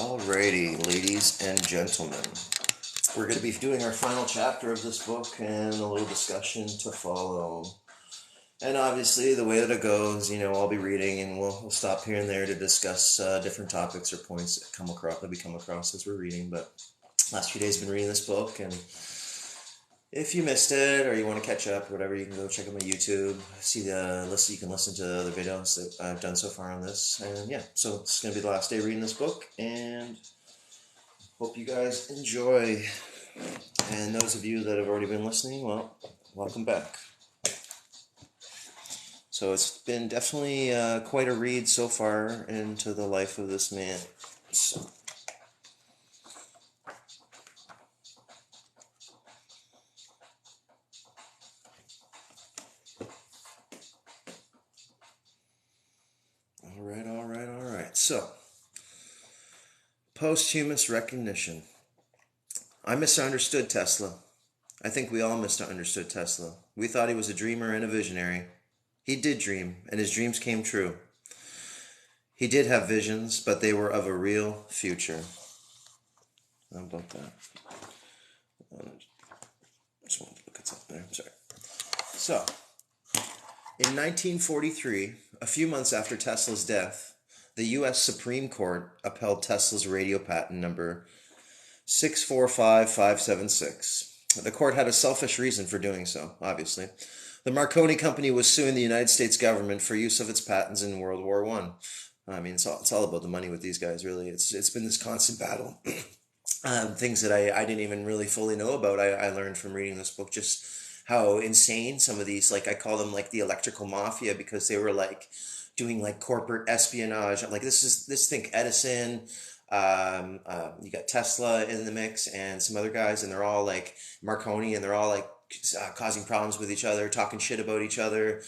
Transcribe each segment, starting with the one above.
Alrighty, ladies and gentlemen, we're going to be doing our final chapter of this book and a little discussion to follow. And obviously, the way that it goes, I'll be reading and we'll stop here and there to discuss different topics or points that we come across as we're reading. But last few days I've been reading this book, and if you missed it or you want to catch up or whatever, you can go check out my YouTube, see the list. You can listen to the videos that I've done so far on this. And yeah, so it's going to be the last day reading this book, and hope you guys enjoy. And those of you that have already been listening, well, welcome back. So it's been definitely quite a read so far into the life of this man. So. All right. So, posthumous recognition. I misunderstood Tesla. I think we all misunderstood Tesla. We thought he was a dreamer and a visionary. He did dream, and his dreams came true. He did have visions, but they were of a real future. How about that? Just wanted to look at something there. Sorry. So, in 1943, a few months after Tesla's death, the U.S. Supreme Court upheld Tesla's radio patent number 645576. The court had a selfish reason for doing so, obviously. The Marconi Company was suing the United States government for use of its patents in World War I. I mean, it's all about the money with these guys, really. It's been this constant battle. Things that I didn't even really fully know about, I learned from reading this book, just how insane some of these, like I call them like the electrical mafia, because they were like doing like corporate espionage. Like think Edison, you got Tesla in the mix and some other guys, and they're all like Marconi, and they're all like causing problems with each other, talking shit about each other.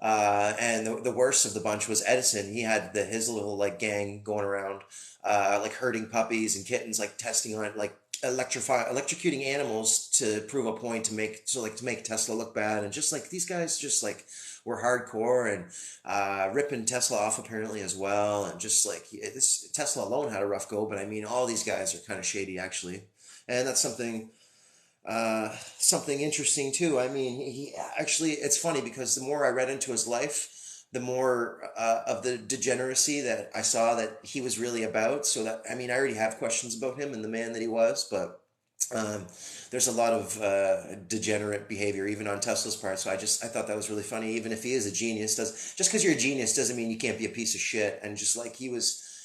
And the worst of the bunch was Edison. He had his little like gang going around, like herding puppies and kittens, like testing on like electrocuting animals to prove a point to make Tesla look bad. And just like these guys just like were hardcore, and ripping Tesla off apparently as well. And just like this Tesla alone had a rough go, but I mean all these guys are kind of shady actually. And that's something interesting too. I mean, he actually, it's funny because the more I read into his life, the more of the degeneracy that I saw that he was really about. So that, I mean, I already have questions about him and the man that he was, but there's a lot of degenerate behavior even on Tesla's part. So I thought that was really funny. Even if he is a genius, just because you're a genius doesn't mean you can't be a piece of shit. And just like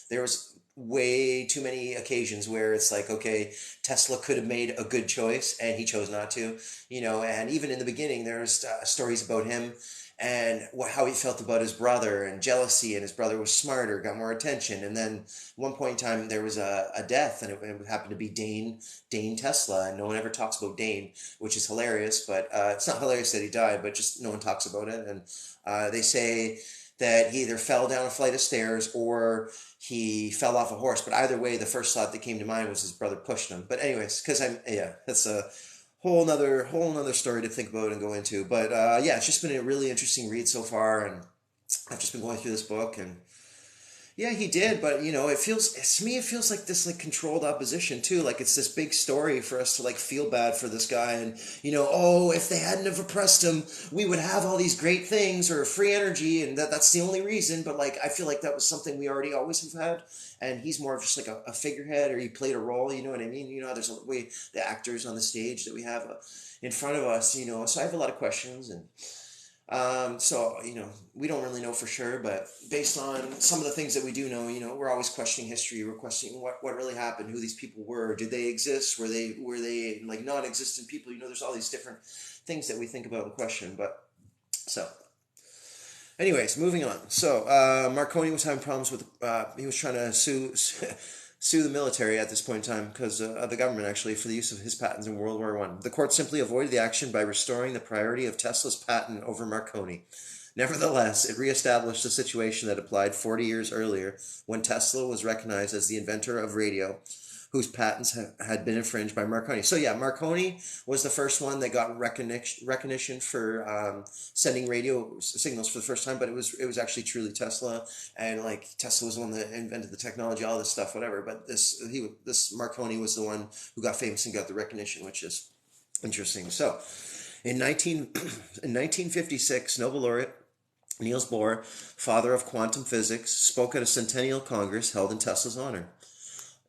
there was way too many occasions where it's like, okay, Tesla could have made a good choice and he chose not to, and even in the beginning there's stories about him and how he felt about his brother, and jealousy, and his brother was smarter, got more attention. And then one point in time there was a death, and it happened to be Dane Tesla, and no one ever talks about Dane, which is hilarious. But it's not hilarious that he died, but just no one talks about it. And they say that he either fell down a flight of stairs or he fell off a horse. But either way, the first thought that came to mind was his brother pushed him. But anyways, that's a whole nother story to think about and go into. But it's just been a really interesting read so far, and I've just been going through this book, and yeah, he did, but it feels like this like controlled opposition too. Like it's this big story for us to like feel bad for this guy, and if they hadn't have oppressed him, we would have all these great things or free energy, and that's the only reason. But like I feel like that was something we already always have had, and he's more of just like a figurehead, or he played a role. You know what I mean? There's the actors on the stage that we have in front of us. So I have a lot of questions, and we don't really know for sure, but based on some of the things that we do know, we're always questioning history. We're questioning what really happened, who these people were, did they exist, were they like non-existent people? There's all these different things that we think about and question. But so, anyways, moving on. So Marconi was having problems with. He was trying to sue the military at this point in time because of the government actually for the use of his patents in World War I. The court simply avoided the action by restoring the priority of Tesla's patent over Marconi. Nevertheless, it reestablished a situation that applied 40 years earlier when Tesla was recognized as the inventor of radio whose patents had been infringed by Marconi. So yeah, Marconi was the first one that got recognition for sending radio signals for the first time, but it was actually truly Tesla, and like Tesla was the one that invented the technology, all this stuff, whatever. But this Marconi was the one who got famous and got the recognition, which is interesting. So in 1956, Nobel laureate Niels Bohr, father of quantum physics, spoke at a centennial congress held in Tesla's honor.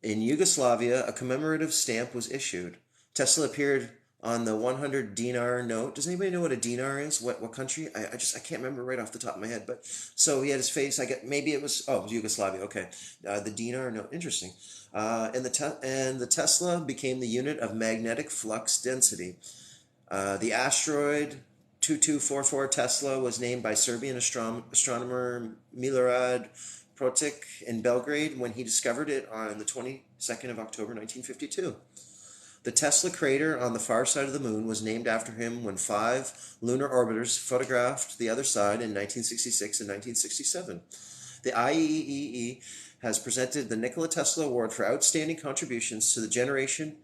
In Yugoslavia, a commemorative stamp was issued. Tesla appeared on the 100 dinar note. Does anybody know what a dinar is? What country? I can't remember right off the top of my head. But so he had his face. I get maybe it was Yugoslavia. Okay, the dinar note. Interesting. And the Tesla became the unit of magnetic flux density. The asteroid 2244 Tesla was named by Serbian astronomer Milorad Protic in Belgrade when he discovered it on the 22nd of October 1952. The Tesla crater on the far side of the moon was named after him when 5 lunar orbiters photographed the other side in 1966 and 1967. The IEEE has presented the Nikola Tesla Award for outstanding contributions to the generation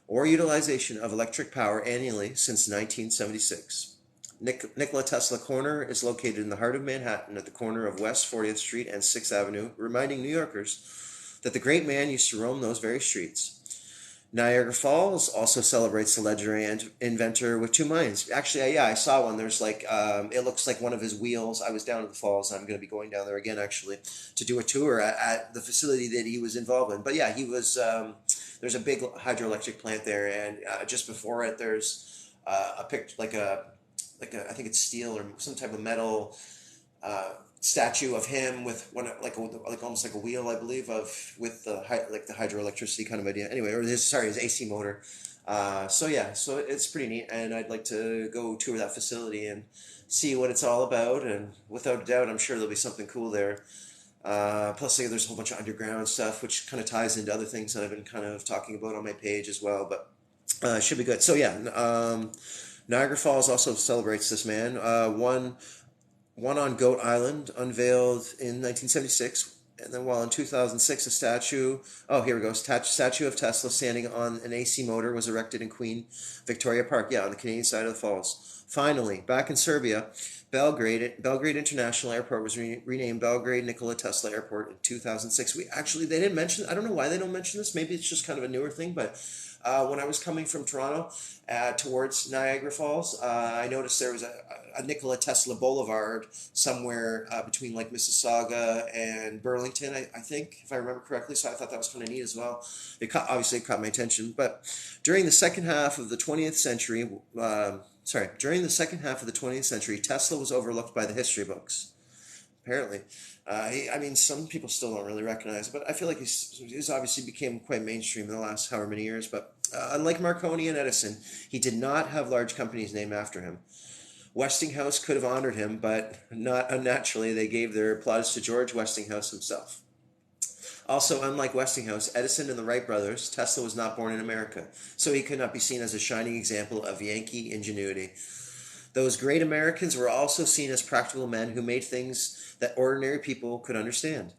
or utilization of electric power annually since 1976. Nikola Tesla Corner is located in the heart of Manhattan at the corner of West 40th Street and 6th Avenue, reminding New Yorkers that the great man used to roam those very streets. Niagara Falls also celebrates the legendary inventor with 2 mines. Actually, yeah, I saw one. There's like, it looks like one of his wheels. I was down at the falls. I'm going to be going down there again, actually, to do a tour at the facility that he was involved in. But yeah, he was, there's a big hydroelectric plant there. And just before it, there's a picture, I think it's steel or some type of metal statue of him with one like almost like a wheel, I believe, of with the the hydroelectricity kind of idea. Anyway, or his AC motor. So yeah, so it's pretty neat, and I'd like to go tour that facility and see what it's all about. And without a doubt, I'm sure there'll be something cool there. Plus, there's a whole bunch of underground stuff, which kind of ties into other things that I've been kind of talking about on my page as well. But it should be good. So yeah. Niagara Falls also celebrates this man. One on Goat Island, unveiled in 1976, and then while in 2006, a statue. Oh, here we go. Statue of Tesla standing on an AC motor was erected in Queen Victoria Park. Yeah, on the Canadian side of the falls. Finally, back in Serbia, Belgrade International Airport was renamed Belgrade Nikola Tesla Airport in 2006. They didn't mention. I don't know why they don't mention this. Maybe it's just kind of a newer thing, but. When I was coming from Toronto towards Niagara Falls, I noticed there was a Nikola Tesla Boulevard somewhere between like Mississauga and Burlington, I think, if I remember correctly. So I thought that was kind of neat as well. Obviously it caught my attention. But during the second half of the 20th century, Tesla was overlooked by the history books. Apparently. I mean, some people still don't really recognize it, but I feel like he's obviously became quite mainstream in the last however many years. But unlike Marconi and Edison, he did not have large companies named after him. Westinghouse could have honored him, but not unnaturally, they gave their applause to George Westinghouse himself. Also, unlike Westinghouse, Edison and the Wright brothers, Tesla was not born in America, so he could not be seen as a shining example of Yankee ingenuity. Those great Americans were also seen as practical men who made things that ordinary people could understand.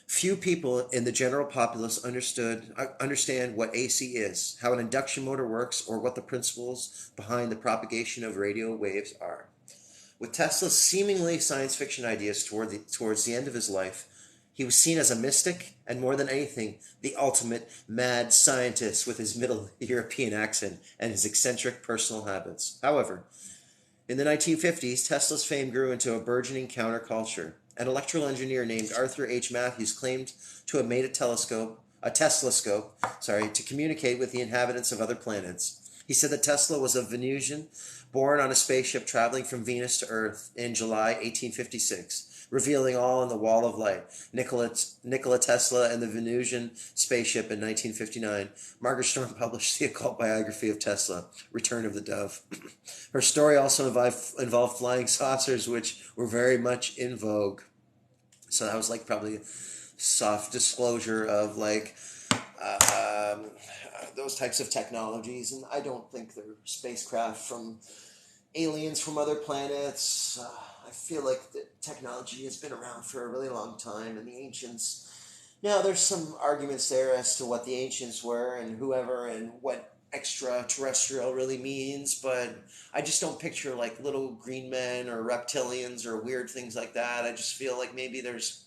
Few people in the general populace understand what AC is, how an induction motor works, or what the principles behind the propagation of radio waves are. With Tesla's seemingly science fiction ideas towards the end of his life, he was seen as a mystic and, more than anything, the ultimate mad scientist with his Middle European accent and his eccentric personal habits. However, in the 1950s, Tesla's fame grew into a burgeoning counterculture. An electrical engineer named Arthur H. Matthews claimed to have made a telescope, to communicate with the inhabitants of other planets. He said that Tesla was a Venusian born on a spaceship traveling from Venus to Earth in July 1856, revealing all in the Wall of Light. Nikola Tesla and the Venusian spaceship in 1959. Margaret Storm published the occult biography of Tesla, Return of the Dove. Her story also involved flying saucers, which were very much in vogue. So that was like probably a soft disclosure of like those types of technologies. And I don't think they're spacecraft from aliens from other planets. I feel like the technology has been around for a really long time, and the ancients, Now, there's some arguments there as to what the ancients were and whoever and what extraterrestrial really means, but I just don't picture like little green men or reptilians or weird things like that. I just feel like maybe there's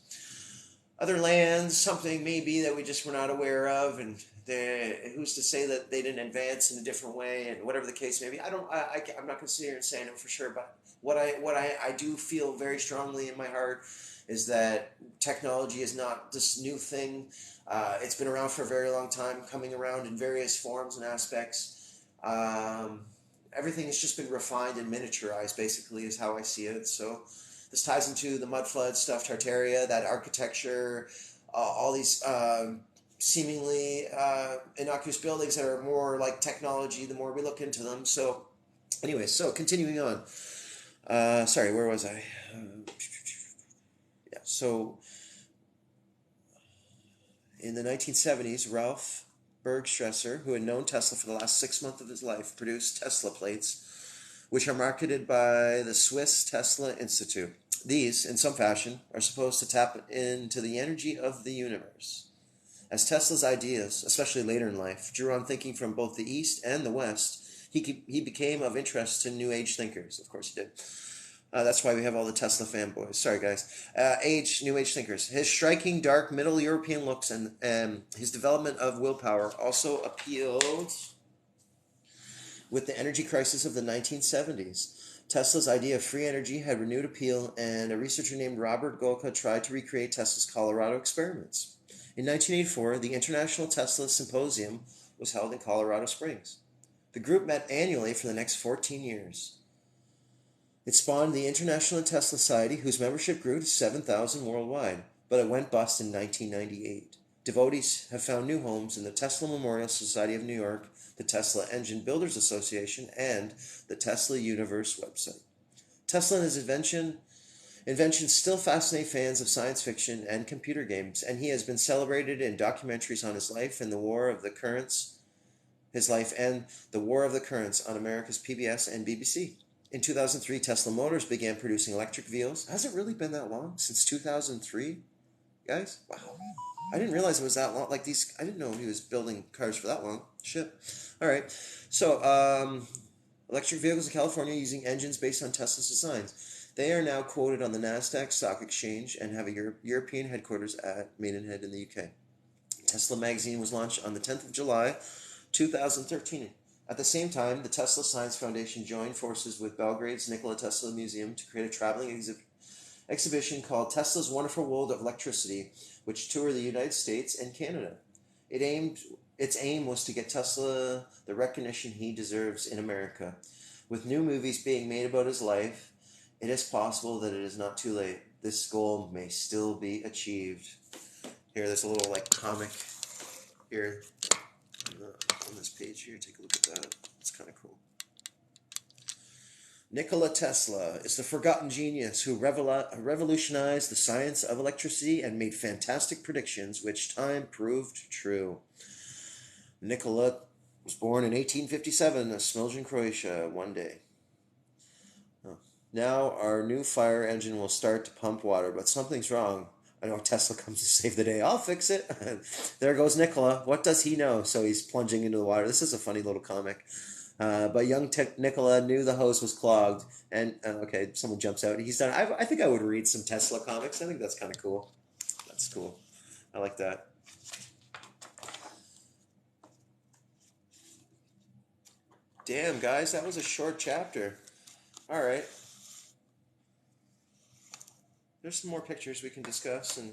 other lands, something maybe that we just were not aware of, and who's to say that they didn't advance in a different way, and whatever the case may be. I don't. I'm not considering saying it for sure, but I do feel very strongly in my heart is that technology is not this new thing. It's been around for a very long time, coming around in various forms and aspects. Everything has just been refined and miniaturized, basically, is how I see it. So this ties into the mud flood stuff, Tartaria, that architecture, all these seemingly innocuous buildings that are more like technology the more we look into them. So, anyway, so continuing on. Sorry, where was I? Yeah, so in the 1970s, Ralph Bergstresser, who had known Tesla for the last 6 months of his life, produced Tesla plates, which are marketed by the Swiss Tesla Institute. These, in some fashion, are supposed to tap into the energy of the universe. As Tesla's ideas, especially later in life, drew on thinking from both the East and the West, he became of interest to New Age thinkers. Of course he did. That's why we have all the Tesla fanboys. Sorry, guys. New Age thinkers. His striking, dark, Middle European looks and his development of willpower also appealed with the energy crisis of the 1970s. Tesla's idea of free energy had renewed appeal, and a researcher named Robert Golka tried to recreate Tesla's Colorado experiments. In 1984, the International Tesla Symposium was held in Colorado Springs. The group met annually for the next 14 years. It spawned the International Tesla Society, whose membership grew to 7,000 worldwide, but it went bust in 1998. Devotees have found new homes in the Tesla Memorial Society of New York, the Tesla Engine Builders Association, and the Tesla Universe website. Tesla and his inventions still fascinate fans of science fiction and computer games, and he has been celebrated in documentaries on his life and the War of the Currents, on America's PBS and BBC. In 2003, Tesla Motors began producing electric vehicles. Has it really been that long? Since 2003? Guys? Wow. I didn't realize it was that long. I didn't know he was building cars for that long. Shit. All right. So, electric vehicles in California using engines based on Tesla's designs. They are now quoted on the Nasdaq Stock Exchange and have a European headquarters at Maidenhead in the UK. Tesla magazine was launched on the 10th of July, 2013. At the same time, the Tesla Science Foundation joined forces with Belgrade's Nikola Tesla Museum to create a traveling exhibition called Tesla's Wonderful World of Electricity, which toured the United States and Canada. Its aim was to get Tesla the recognition he deserves in America. With new movies being made about his life, it is possible that it is not too late. This goal may still be achieved. Here, there's a little comic here on this page here. Take a look at that. It's kind of cool. Nikola Tesla is the forgotten genius who revolutionized the science of electricity and made fantastic predictions which time proved true. Nikola was born in 1857 in Smiljan, Croatia, one day. Now our new fire engine will start to pump water, but something's wrong. I know Tesla comes to save the day. I'll fix it. There goes Nikola. What does he know? So he's plunging into the water. This is a funny little comic. But young Nikola knew the hose was clogged. And, okay, someone jumps out. He's done. I think I would read some Tesla comics. I think that's kind of cool. That's cool. I like that. Damn, guys, that was a short chapter. All right. There's some more pictures we can discuss, and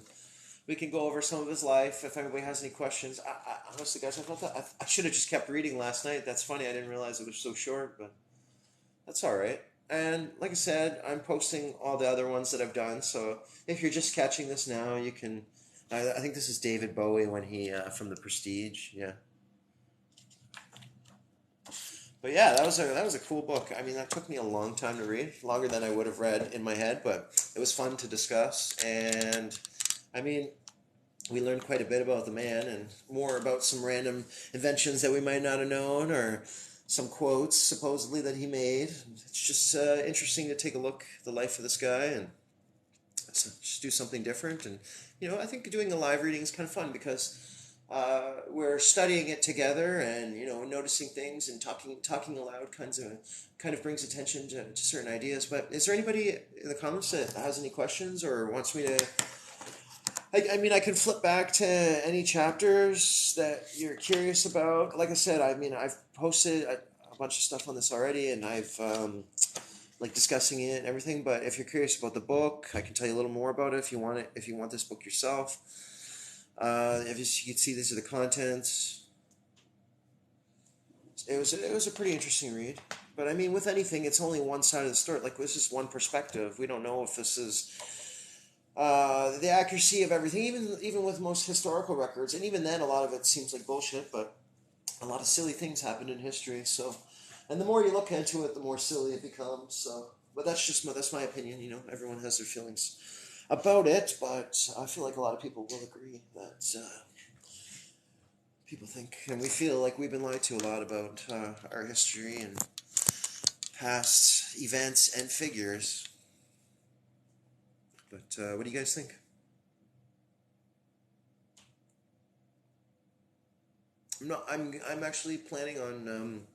we can go over some of his life if anybody has any questions. Honestly, guys, I thought that I should have just kept reading last night. That's funny. I didn't realize it was so short, but that's all right. And like I said, I'm posting all the other ones that I've done. So if you're just catching this now, you can. I think this is David Bowie when he from The Prestige. Yeah. But yeah, that was a cool book. I mean, that took me a long time to read, longer than I would have read in my head, but it was fun to discuss. And I mean, we learned quite a bit about the man and more about some random inventions that we might not have known or some quotes supposedly that he made. It's just interesting to take a look at the life of this guy, and So just do something different. And I think doing a live reading is kind of fun because we're studying it together, and noticing things and talking aloud kind of brings attention to certain ideas. But is there anybody in the comments that has any questions or wants me to? I mean, I can flip back to any chapters that you're curious about. Like I said, I mean, I've posted a bunch of stuff on this already, and I've like discussing it and everything. But if you're curious about the book, I can tell you a little more about it if you want it. If you want this book yourself, if you can see, these are the contents. It was a pretty interesting read. But I mean, with anything, it's only one side of the story. Like, this is one perspective. We don't know if this is the accuracy of everything, even with most historical records, and even then, a lot of it seems like bullshit. But a lot of silly things happened in history. So, and the more you look into it, the more silly it becomes. So, but that's my opinion. Everyone has their feelings about it, but I feel like a lot of people will agree that people think, and we feel like we've been lied to a lot about our history and past events and figures. But what do you guys think? I'm actually planning on.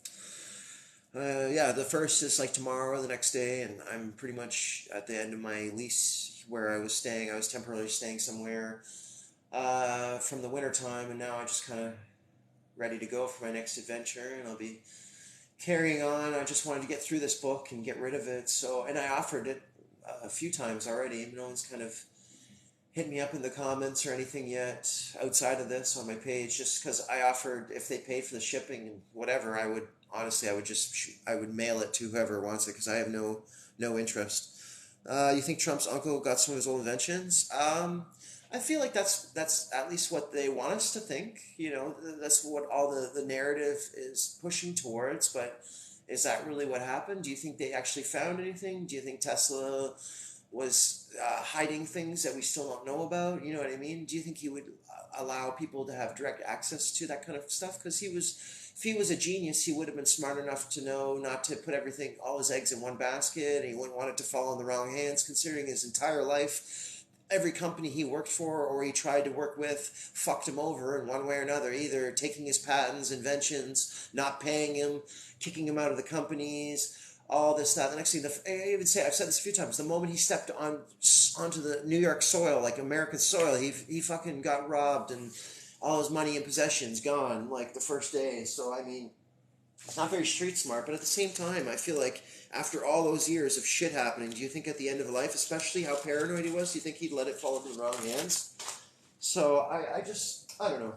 Yeah, the first is like tomorrow, the next day, and I'm pretty much at the end of my lease where I was staying. I was temporarily staying somewhere from the winter time, and now I just kind of ready to go for my next adventure, and I'll be carrying on. I just wanted to get through this book and get rid of it. So, and I offered it a few times already. No one's kind of hit me up in the comments or anything yet outside of this on my page. Just because I offered, if they paid for the shipping and whatever, I would honestly, I would mail it to whoever wants it because I have no interest. You think Trump's uncle got some of his old inventions? I feel like that's at least what they want us to think. That's what all the narrative is pushing towards. But is that really what happened? Do you think they actually found anything? Do you think Tesla was hiding things that we still don't know about? You know what I mean? Do you think he would allow people to have direct access to that kind of stuff? Because if he was a genius, he would have been smart enough to know not to put all his eggs in one basket, and he wouldn't want it to fall in the wrong hands, considering his entire life, every company he worked for or he tried to work with fucked him over in one way or another, either taking his patents, inventions, not paying him, kicking him out of the companies, all this, that. The next thing, I've said this a few times, the moment he stepped onto the New York soil, like American soil, he fucking got robbed and all his money and possessions gone like the first day. So, I mean, it's not very street smart, but at the same time, I feel like after all those years of shit happening, do you think at the end of life, especially how paranoid he was, do you think he'd let it fall into the wrong hands? So I don't know.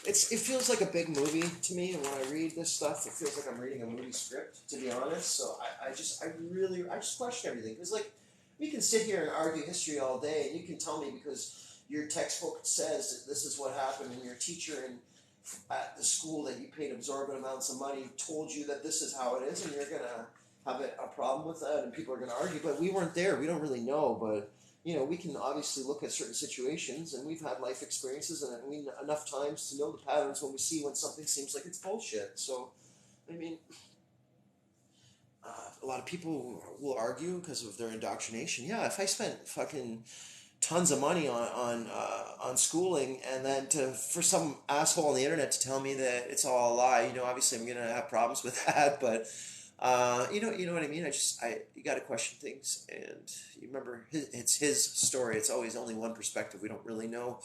It feels like a big movie to me, and when I read this stuff, it feels like I'm reading a movie script, to be honest. So I just question everything, because like, we can sit here and argue history all day, and you can tell me because your textbook says that this is what happened, and your teacher at the school that you paid absorbent amounts of money told you that this is how it is, and you're gonna have a problem with that, and people are gonna argue. But we weren't there; we don't really know. But we can obviously look at certain situations, and we've had life experiences, and we enough times to know the patterns when something seems like it's bullshit. So, I mean, a lot of people will argue because of their indoctrination. Yeah, if I spent fucking tons of money on schooling, and then for some asshole on the internet to tell me that it's all a lie, obviously I'm gonna have problems with that. But you know what I mean. You got to question things, and you remember it's his story. It's always only one perspective. We don't really know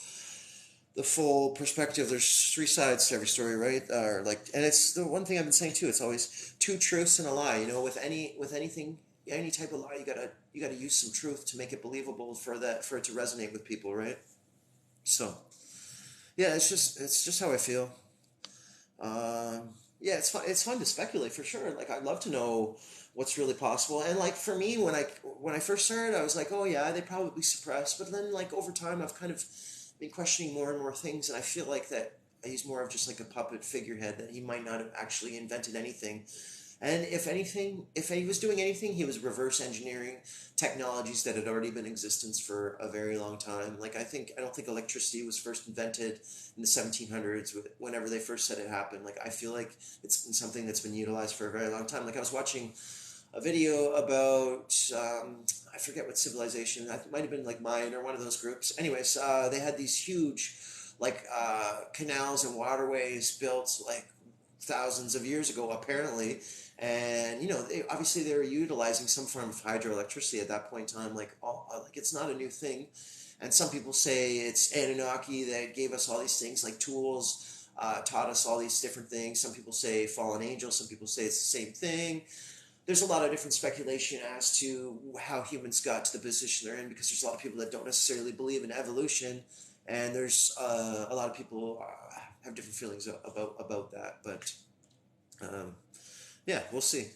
the full perspective. There's three sides to every story, right? And it's the one thing I've been saying too. It's always two truths and a lie. With anything, any type of lie, you gotta use some truth to make it believable for it to resonate with people, right? So yeah, it's just how I feel. Yeah, it's fun. It's fun to speculate for sure. Like, I'd love to know what's really possible. And like, for me, when I first started, I was like, oh yeah, they probably suppressed. But then, like, over time, I've kind of been questioning more and more things, and I feel like that he's more of just like a puppet figurehead. That he might not have actually invented anything. And if anything, if he was doing anything, he was reverse engineering technologies that had already been in existence for a very long time. Like, I don't think electricity was first invented in the 1700s, whenever they first said it happened. Like, I feel like it's been something that's been utilized for a very long time. Like, I was watching a video about I forget what civilization. It might have been like Mayan or one of those groups. Anyways, they had these huge like canals and waterways built like thousands of years ago, apparently. And obviously they were utilizing some form of hydroelectricity at that point in time. Like it's not a new thing. And some people say it's Anunnaki that gave us all these things like tools, taught us all these different things. Some people say fallen angels. Some people say it's the same thing. There's a lot of different speculation as to how humans got to the position they're in, because there's a lot of people that don't necessarily believe in evolution, and there's a lot of people have different feelings about that. But um, yeah, we'll see.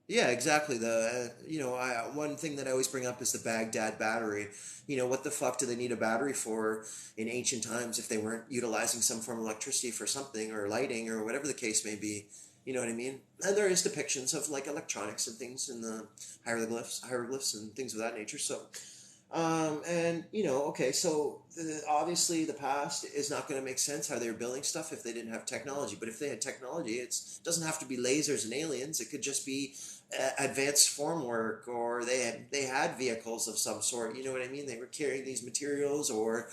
Yeah, exactly. One thing that I always bring up is the Baghdad battery. What the fuck do they need a battery for in ancient times if they weren't utilizing some form of electricity for something or lighting or whatever the case may be? You know what I mean? And there is depictions of like electronics and things in the hieroglyphs and things of that nature. So and okay, so obviously the past is not going to make sense how they were building stuff if they didn't have technology. But if they had technology, it doesn't have to be lasers and aliens. It could just be advanced formwork, or they had vehicles of some sort. You know what I mean? They were carrying these materials, or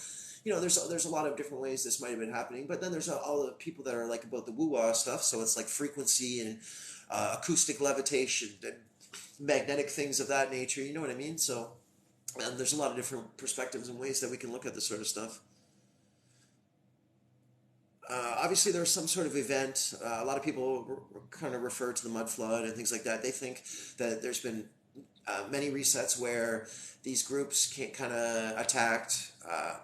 there's a lot of different ways this might have been happening. But then there's all the people that are like about the woo wah stuff. So it's like frequency and acoustic levitation and magnetic things of that nature. You know what I mean? So. And there's a lot of different perspectives and ways that we can look at this sort of stuff. Obviously, there's some sort of event. A lot of people kind of refer to the mud flood and things like that. They think that there's been many resets where these groups kind of attacked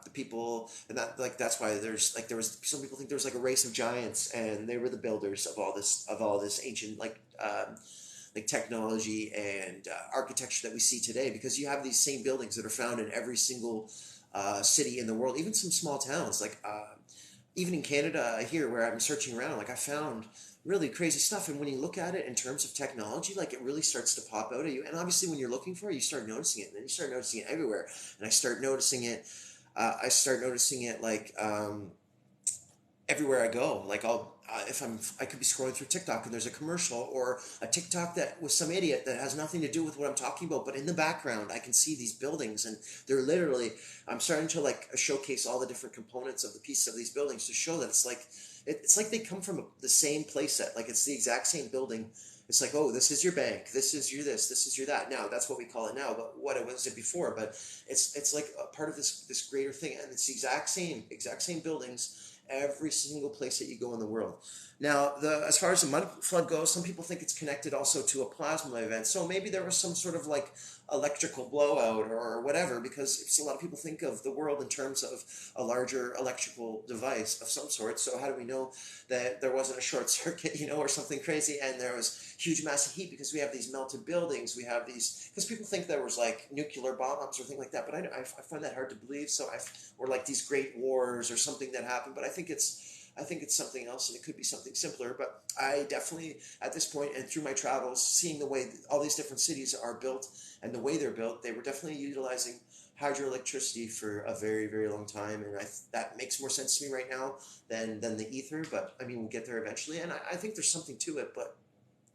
the people, and that's why there was some people think there was like a race of giants, and they were the builders of all this ancient like technology and architecture that we see today, because you have these same buildings that are found in every single city in the world, even some small towns like even in Canada here where I'm searching around, like I found really crazy stuff. And when you look at it in terms of technology, like it really starts to pop out at you. And obviously when you're looking for it, you start noticing it, and then you start noticing it everywhere. And I start noticing it like everywhere I go. Like I could be scrolling through TikTok and there's a commercial or a TikTok that with some idiot that has nothing to do with what I'm talking about, but in the background I can see these buildings, and they're literally, I'm starting to like showcase all the different components of the pieces of these buildings to show that it's like they come from the same place set. Like it's the exact same building. It's like, oh, this is your bank, this is your this is your that. Now that's what we call it now, but what it was it before. But it's like a part of this greater thing, and it's the exact same buildings every single place that you go in the world. Now, as far as the mud flood goes, some people think it's connected also to a plasma event. So maybe there was some sort of like electrical blowout or whatever, because a lot of people think of the world in terms of a larger electrical device of some sort. So how do we know that there wasn't a short circuit, or something crazy, and there was huge massive heat because we have these melted buildings, we have these, because people think there was like nuclear bombs or things like that, but I find that hard to believe. Or like these great wars or something that happened, but I think it's something else, and it could be something simpler. But I definitely, at this point and through my travels, seeing the way all these different cities are built and the way they're built, they were definitely utilizing hydroelectricity for a very, very long time. And that makes more sense to me right now than the ether. But I mean, we'll get there eventually. And I think there's something to it, but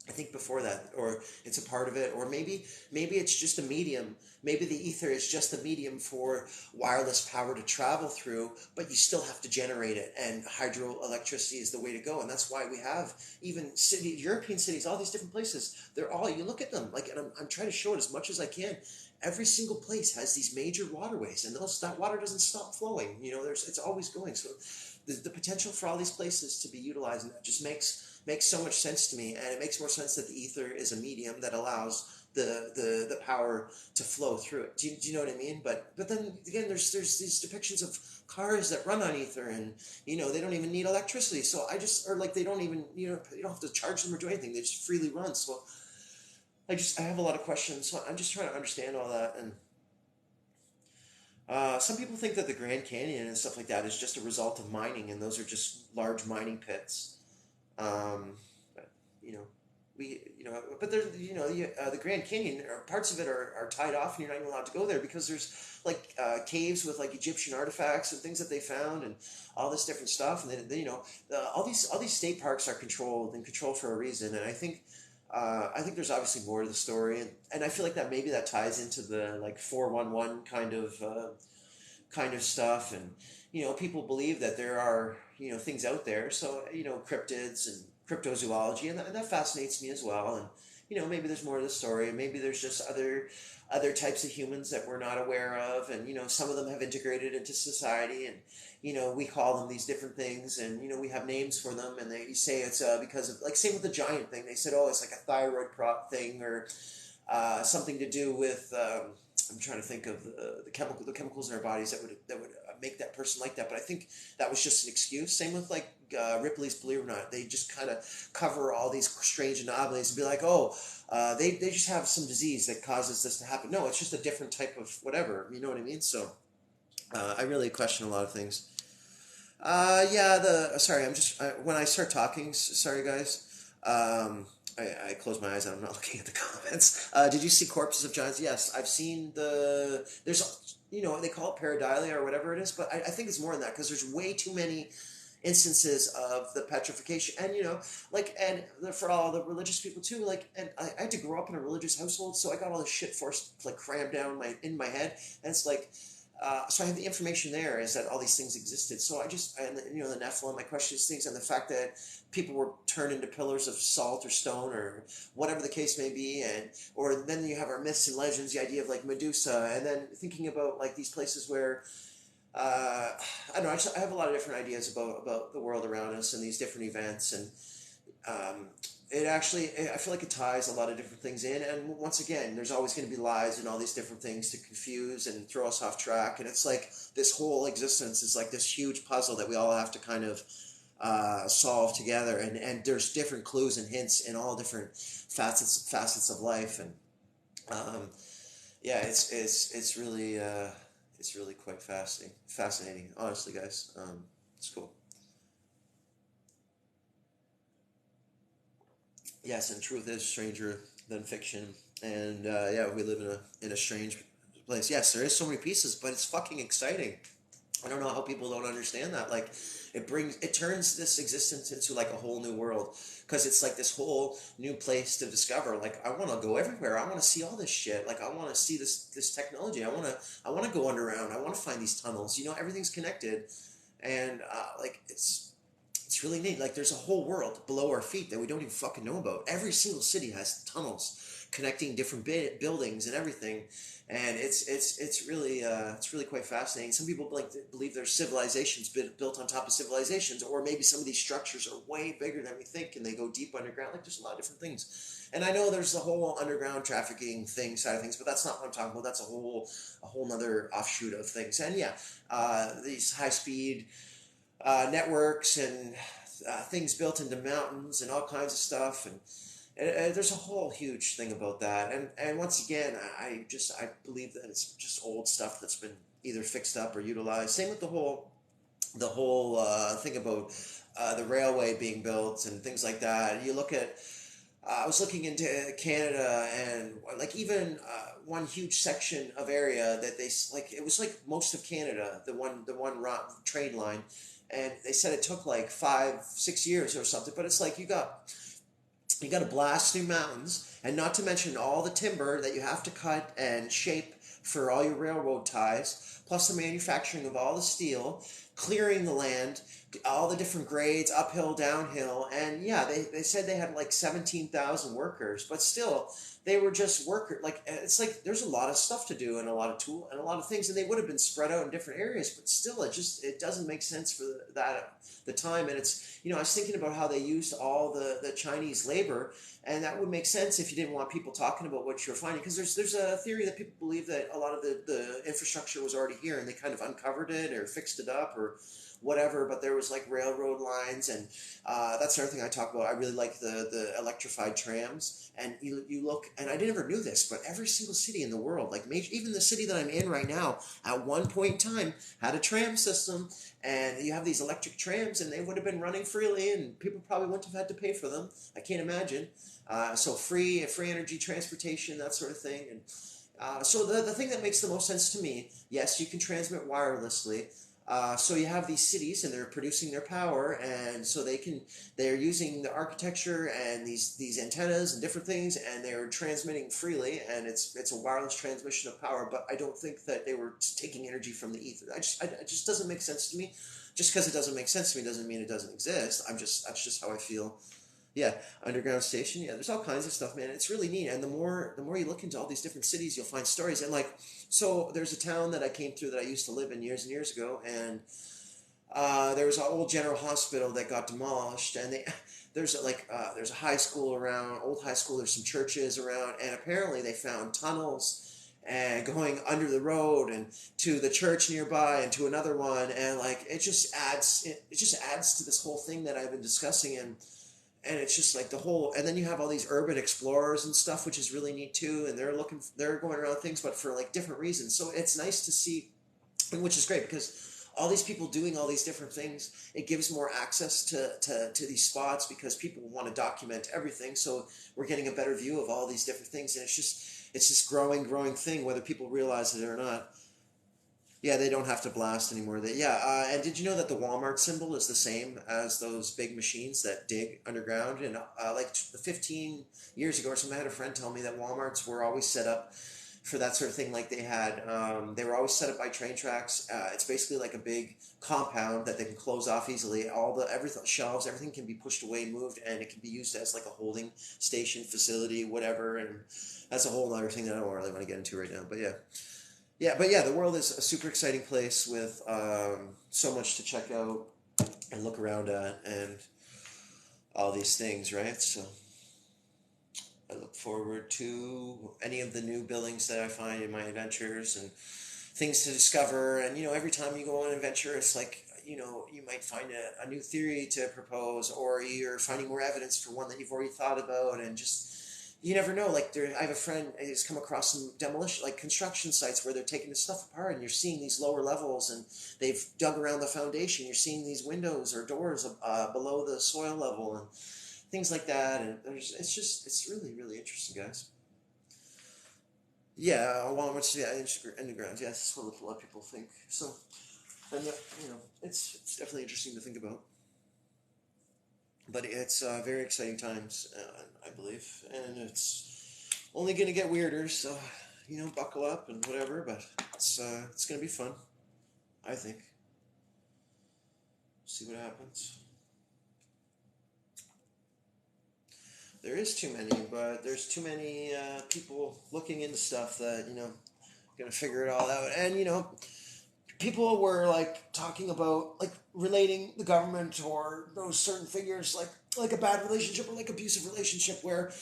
I think before that, or it's a part of it, or maybe it's just a medium. Maybe the ether is just the medium for wireless power to travel through, but you still have to generate it, and hydroelectricity is the way to go. And that's why we have even European cities, all these different places. They're all, you look at them, like, and I'm trying to show it as much as I can. Every single place has these major waterways, and that water doesn't stop flowing. It's always going. So the potential for all these places to be utilized, and that just makes so much sense to me. And it makes more sense that the ether is a medium that allows the power to flow through it. Do you know what I mean? But then again, there's these depictions of cars that run on ether, and they don't even need electricity. So or like they don't even, you don't have to charge them or do anything. They just freely run. So I have a lot of questions. So I'm just trying to understand all that. And some people think that the Grand Canyon and stuff like that is just a result of mining, and those are just large mining pits. But you know, but there's the Grand Canyon, or parts of it are tied off, and you're not even allowed to go there because there's like caves with like Egyptian artifacts and things that they found, and all this different stuff. And then all these state parks are controlled for a reason, and I think. I think there's obviously more to the story, and I feel like that maybe that ties into the like 411 kind of stuff, and people believe that there are things out there, so cryptids and cryptozoology, and that fascinates me as well, and maybe there's more to the story, maybe there's just other types of humans that we're not aware of, and some of them have integrated into society, and we call them these different things, and we have names for them, and they say it's because of, like, same with the giant thing, they said, oh, it's like a thyroid prop thing, or something to do with I'm trying to think of the chemicals in our bodies that would make that person like that. But I think that was just an excuse. Same with like Ripley's Believe It or Not. They just kind of cover all these strange anomalies and be like, oh, they just have some disease that causes this to happen. No, it's just a different type of whatever. You know what I mean? So I really question a lot of things. Yeah, sorry, when I start talking, sorry guys. I close my eyes and I'm not looking at the comments. Did you see Corpses of Giants? Yes, I've seen there's, they call it pareidolia or whatever it is, but I think it's more than that because there's way too many instances of the petrification, and like, and for all the religious people too, like, and I had to grow up in a religious household, so I got all this shit forced, like, crammed down in my head, and it's like, so I have the information there is that all these things existed. So and the Nephilim, my questions things, and the fact that people were turned into pillars of salt or stone or whatever the case may be, and or then you have our myths and legends, the idea of like Medusa, and then thinking about like these places where I don't know. I have a lot of different ideas about the world around us and these different events, and um, it actually, I feel like it ties a lot of different things in. And once again, there's always going to be lies and all these different things to confuse and throw us off track. And it's like this whole existence is like this huge puzzle that we all have to kind of solve together. And there's different clues and hints in all different facets of life. And um, yeah, it's really quite fascinating. Honestly, guys, it's cool. Yes, and truth is stranger than fiction, and yeah, we live in a strange place. Yes, there is so many pieces, but it's fucking exciting. I don't know how people don't understand that. Like, it turns this existence into like a whole new world because it's like this whole new place to discover. Like, I want to go everywhere. I want to see all this shit. Like, I want to see this technology. I want to go underground. I want to find these tunnels. Everything's connected, and like it's really neat. Like, there's a whole world below our feet that we don't even fucking know about. Every single city has tunnels connecting different buildings and everything, and it's really quite fascinating. Some people like believe there's civilizations built on top of civilizations, or maybe some of these structures are way bigger than we think, and they go deep underground. Like, there's a lot of different things. And I know there's the whole underground trafficking thing side of things, but that's not what I'm talking about. That's a whole nother offshoot of things. And yeah, these high speed networks and things built into mountains and all kinds of stuff, and there's a whole huge thing about that. And once again, I believe that it's just old stuff that's been either fixed up or utilized. Same with the whole thing about the railway being built and things like that. You look at I was looking into Canada, and like, even one huge section of area that like, it was like most of Canada, the one train line, and they said it took like 5 6 years or something. But it's like you got to blast through mountains, and not to mention all the timber that you have to cut and shape for all your railroad ties, plus the manufacturing of all the steel, clearing the land, all the different grades, uphill, downhill. And yeah, they said they had like 17,000 workers, but still, they were just workers. Like, it's like there's a lot of stuff to do and a lot of tool and a lot of things, and they would have been spread out in different areas, but still, it doesn't make sense for that the time. And it's, I was thinking about how they used all the Chinese labor, and that would make sense if you didn't want people talking about what you're finding, because there's a theory that people believe that a lot of the infrastructure was already here, and they kind of uncovered it or fixed it up or whatever. But there was like railroad lines, and that's another thing I talk about. I really like the electrified trams, and you look, and I never knew this, but every single city in the world, like even the city that I'm in right now, at one point in time had a tram system, and you have these electric trams, and they would have been running freely, and people probably wouldn't have had to pay for them. I can't imagine. So free energy transportation, that sort of thing. And so the thing that makes the most sense to me, yes, you can transmit wirelessly. So you have these cities, and they're producing their power, and so they're using the architecture and these antennas and different things, and they're transmitting freely, and it's a wireless transmission of power. But I don't think that they were taking energy from the ether. It just doesn't make sense to me. Just because it doesn't make sense to me doesn't mean it doesn't exist. That's just how I feel. Yeah, underground station. Yeah, there's all kinds of stuff, man. It's really neat. And the more you look into all these different cities, you'll find stories. And like, so there's a town that I came through that I used to live in years and years ago, and there was an old general hospital that got demolished, and there's a high school around, old high school. There's some churches around, and apparently they found tunnels and going under the road and to the church nearby and to another one, and like it just adds to this whole thing that I've been discussing. And it's just like the whole, and then you have all these urban explorers and stuff, which is really neat too, and they're going around things, but for like different reasons. So it's nice to see, which is great because all these people doing all these different things, it gives more access to these spots because people want to document everything. So we're getting a better view of all these different things, and it's this growing thing, whether people realize it or not. Yeah, they don't have to blast anymore. And did you know that the Walmart symbol is the same as those big machines that dig underground? And 15 years ago or something, I had a friend tell me that Walmarts were always set up for that sort of thing. Like they were always set up by train tracks. It's basically like a big compound that they can close off easily. Everything, shelves, everything can be pushed away, moved, and it can be used as like a holding station facility, whatever. And that's a whole other thing that I don't really want to get into right now. But yeah. Yeah, but yeah, the world is a super exciting place with so much to check out and look around at and all these things, right? So I look forward to any of the new buildings that I find in my adventures and things to discover. And, every time you go on an adventure, it's like, you might find a new theory to propose, or you're finding more evidence for one that you've already thought about, and just you never know. Like I have a friend who's come across some demolition, like construction sites where they're taking this stuff apart, and you're seeing these lower levels, and they've dug around the foundation. You're seeing these windows or doors below the soil level, and things like that. And it's really really interesting, guys. Yeah, along with underground. Yeah, that's what a lot of people think. So, and it's definitely interesting to think about. But it's very exciting times, I believe, and it's only going to get weirder. So, buckle up and whatever. But it's going to be fun, I think. See what happens. There is too many, but there's too many people looking into stuff that going to figure it all out. And people were like talking about like relating the government or those certain figures like a bad relationship or like abusive relationship where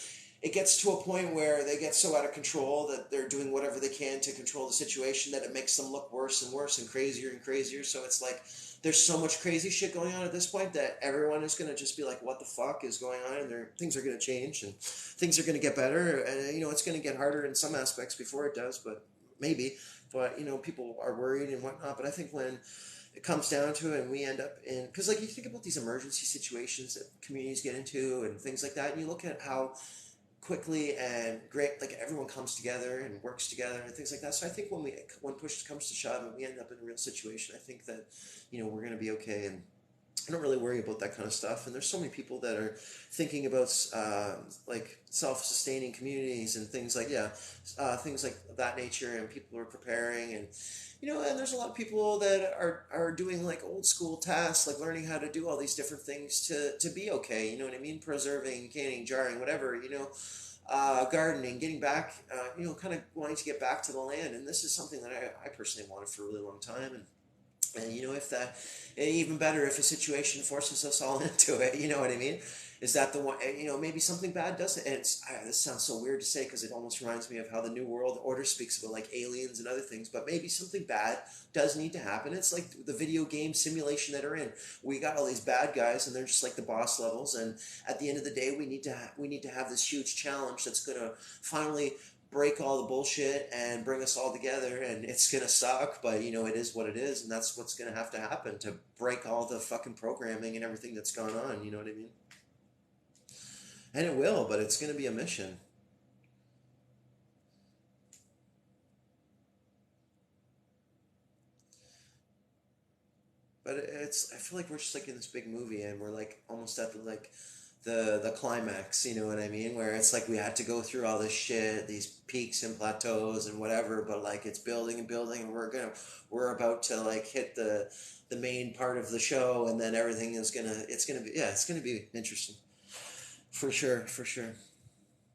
it gets to a point where they get so out of control that they're doing whatever they can to control the situation that it makes them look worse and worse and crazier and crazier. So it's like there's so much crazy shit going on at this point that everyone is going to just be like, what the fuck is going on? And things are going to change and things are going to get better. And it's going to get harder in some aspects before it does, but maybe. But people are worried and whatnot. But I think when it comes down to it, and we end up in, because like you think about these emergency situations that communities get into and things like that, and you look at how quickly and great like everyone comes together and works together and things like that. So I think when push comes to shove and we end up in a real situation, I think that we're going to be okay. And I don't really worry about that kind of stuff. And there's so many people that are thinking about like self-sustaining communities and things like that nature. And people are preparing, and and there's a lot of people that are doing like old school tasks, like learning how to do all these different things to be okay. You know what I mean? Preserving, canning, jarring, whatever. Gardening, getting back. Kind of wanting to get back to the land. And this is something that I personally wanted for a really long time. And if that, and even better if a situation forces us all into it, you know what I mean? Is that the one? Maybe something bad doesn't. And this sounds so weird to say because it almost reminds me of how the New World Order speaks about like aliens and other things. But maybe something bad does need to happen. It's like the video game simulation that are in. We got all these bad guys, and they're just like the boss levels. And at the end of the day, we need to have this huge challenge that's gonna finally break all the bullshit and bring us all together. And it's gonna suck, but it is what it is, and that's what's gonna have to happen to break all the fucking programming and everything that's gone on. You know what I mean? And it will, but it's gonna be a mission. but it's, I feel like we're just like in this big movie and we're like almost at the like the climax, you know what I mean? Where it's like we had to go through all this shit, these peaks and plateaus and whatever, but like it's building and building and we're about to like hit the main part of the show and then everything is gonna it's gonna be yeah, it's gonna be interesting. For sure, for sure.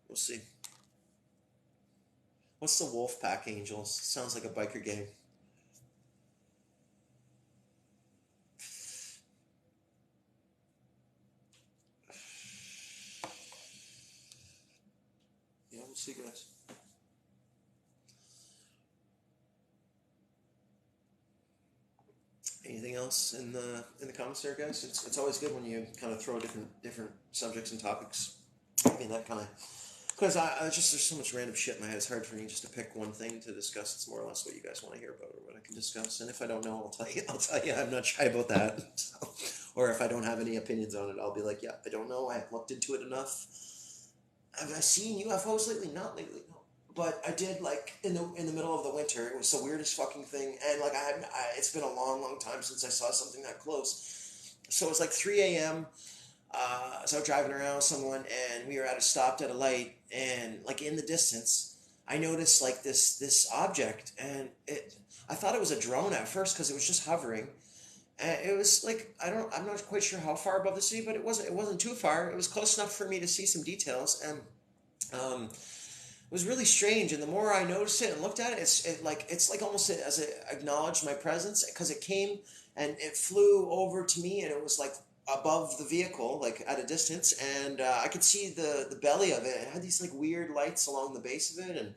We'll see. What's the Wolfpack Angels? Sounds like a biker gang. Yeah, we'll see, guys. Anything else in the comments there, guys? It's always good when you kind of throw different subjects and topics. I mean that kind of because I just there's so much random shit in my head. It's hard for me just to pick one thing to discuss. It's more or less what you guys want to hear about or what I can discuss. And if I don't know, I'll tell you. I'll tell you. I'm not shy about that. So, or if I don't have any opinions on it, I'll be like, yeah, I don't know. I haven't looked into it enough. Have I seen UFOs lately? Not lately, no. But I did like in the middle of the winter. It was the weirdest fucking thing, and like it's been a long time since I saw something that close. So it was like 3 a.m. So I was driving around with someone, and we were at a stopped at a light, and like in the distance, I noticed like this object, and it. I thought it was a drone at first because it was just hovering, and it was like I'm not quite sure how far above the city, but it wasn't too far. It was close enough for me to see some details, and it was really strange. And the more I noticed it and looked at it, it's like almost as it acknowledged my presence because it came and it flew over to me, and it was like above the vehicle, like at a distance, and I could see the belly of it. It had these like weird lights along the base of it, and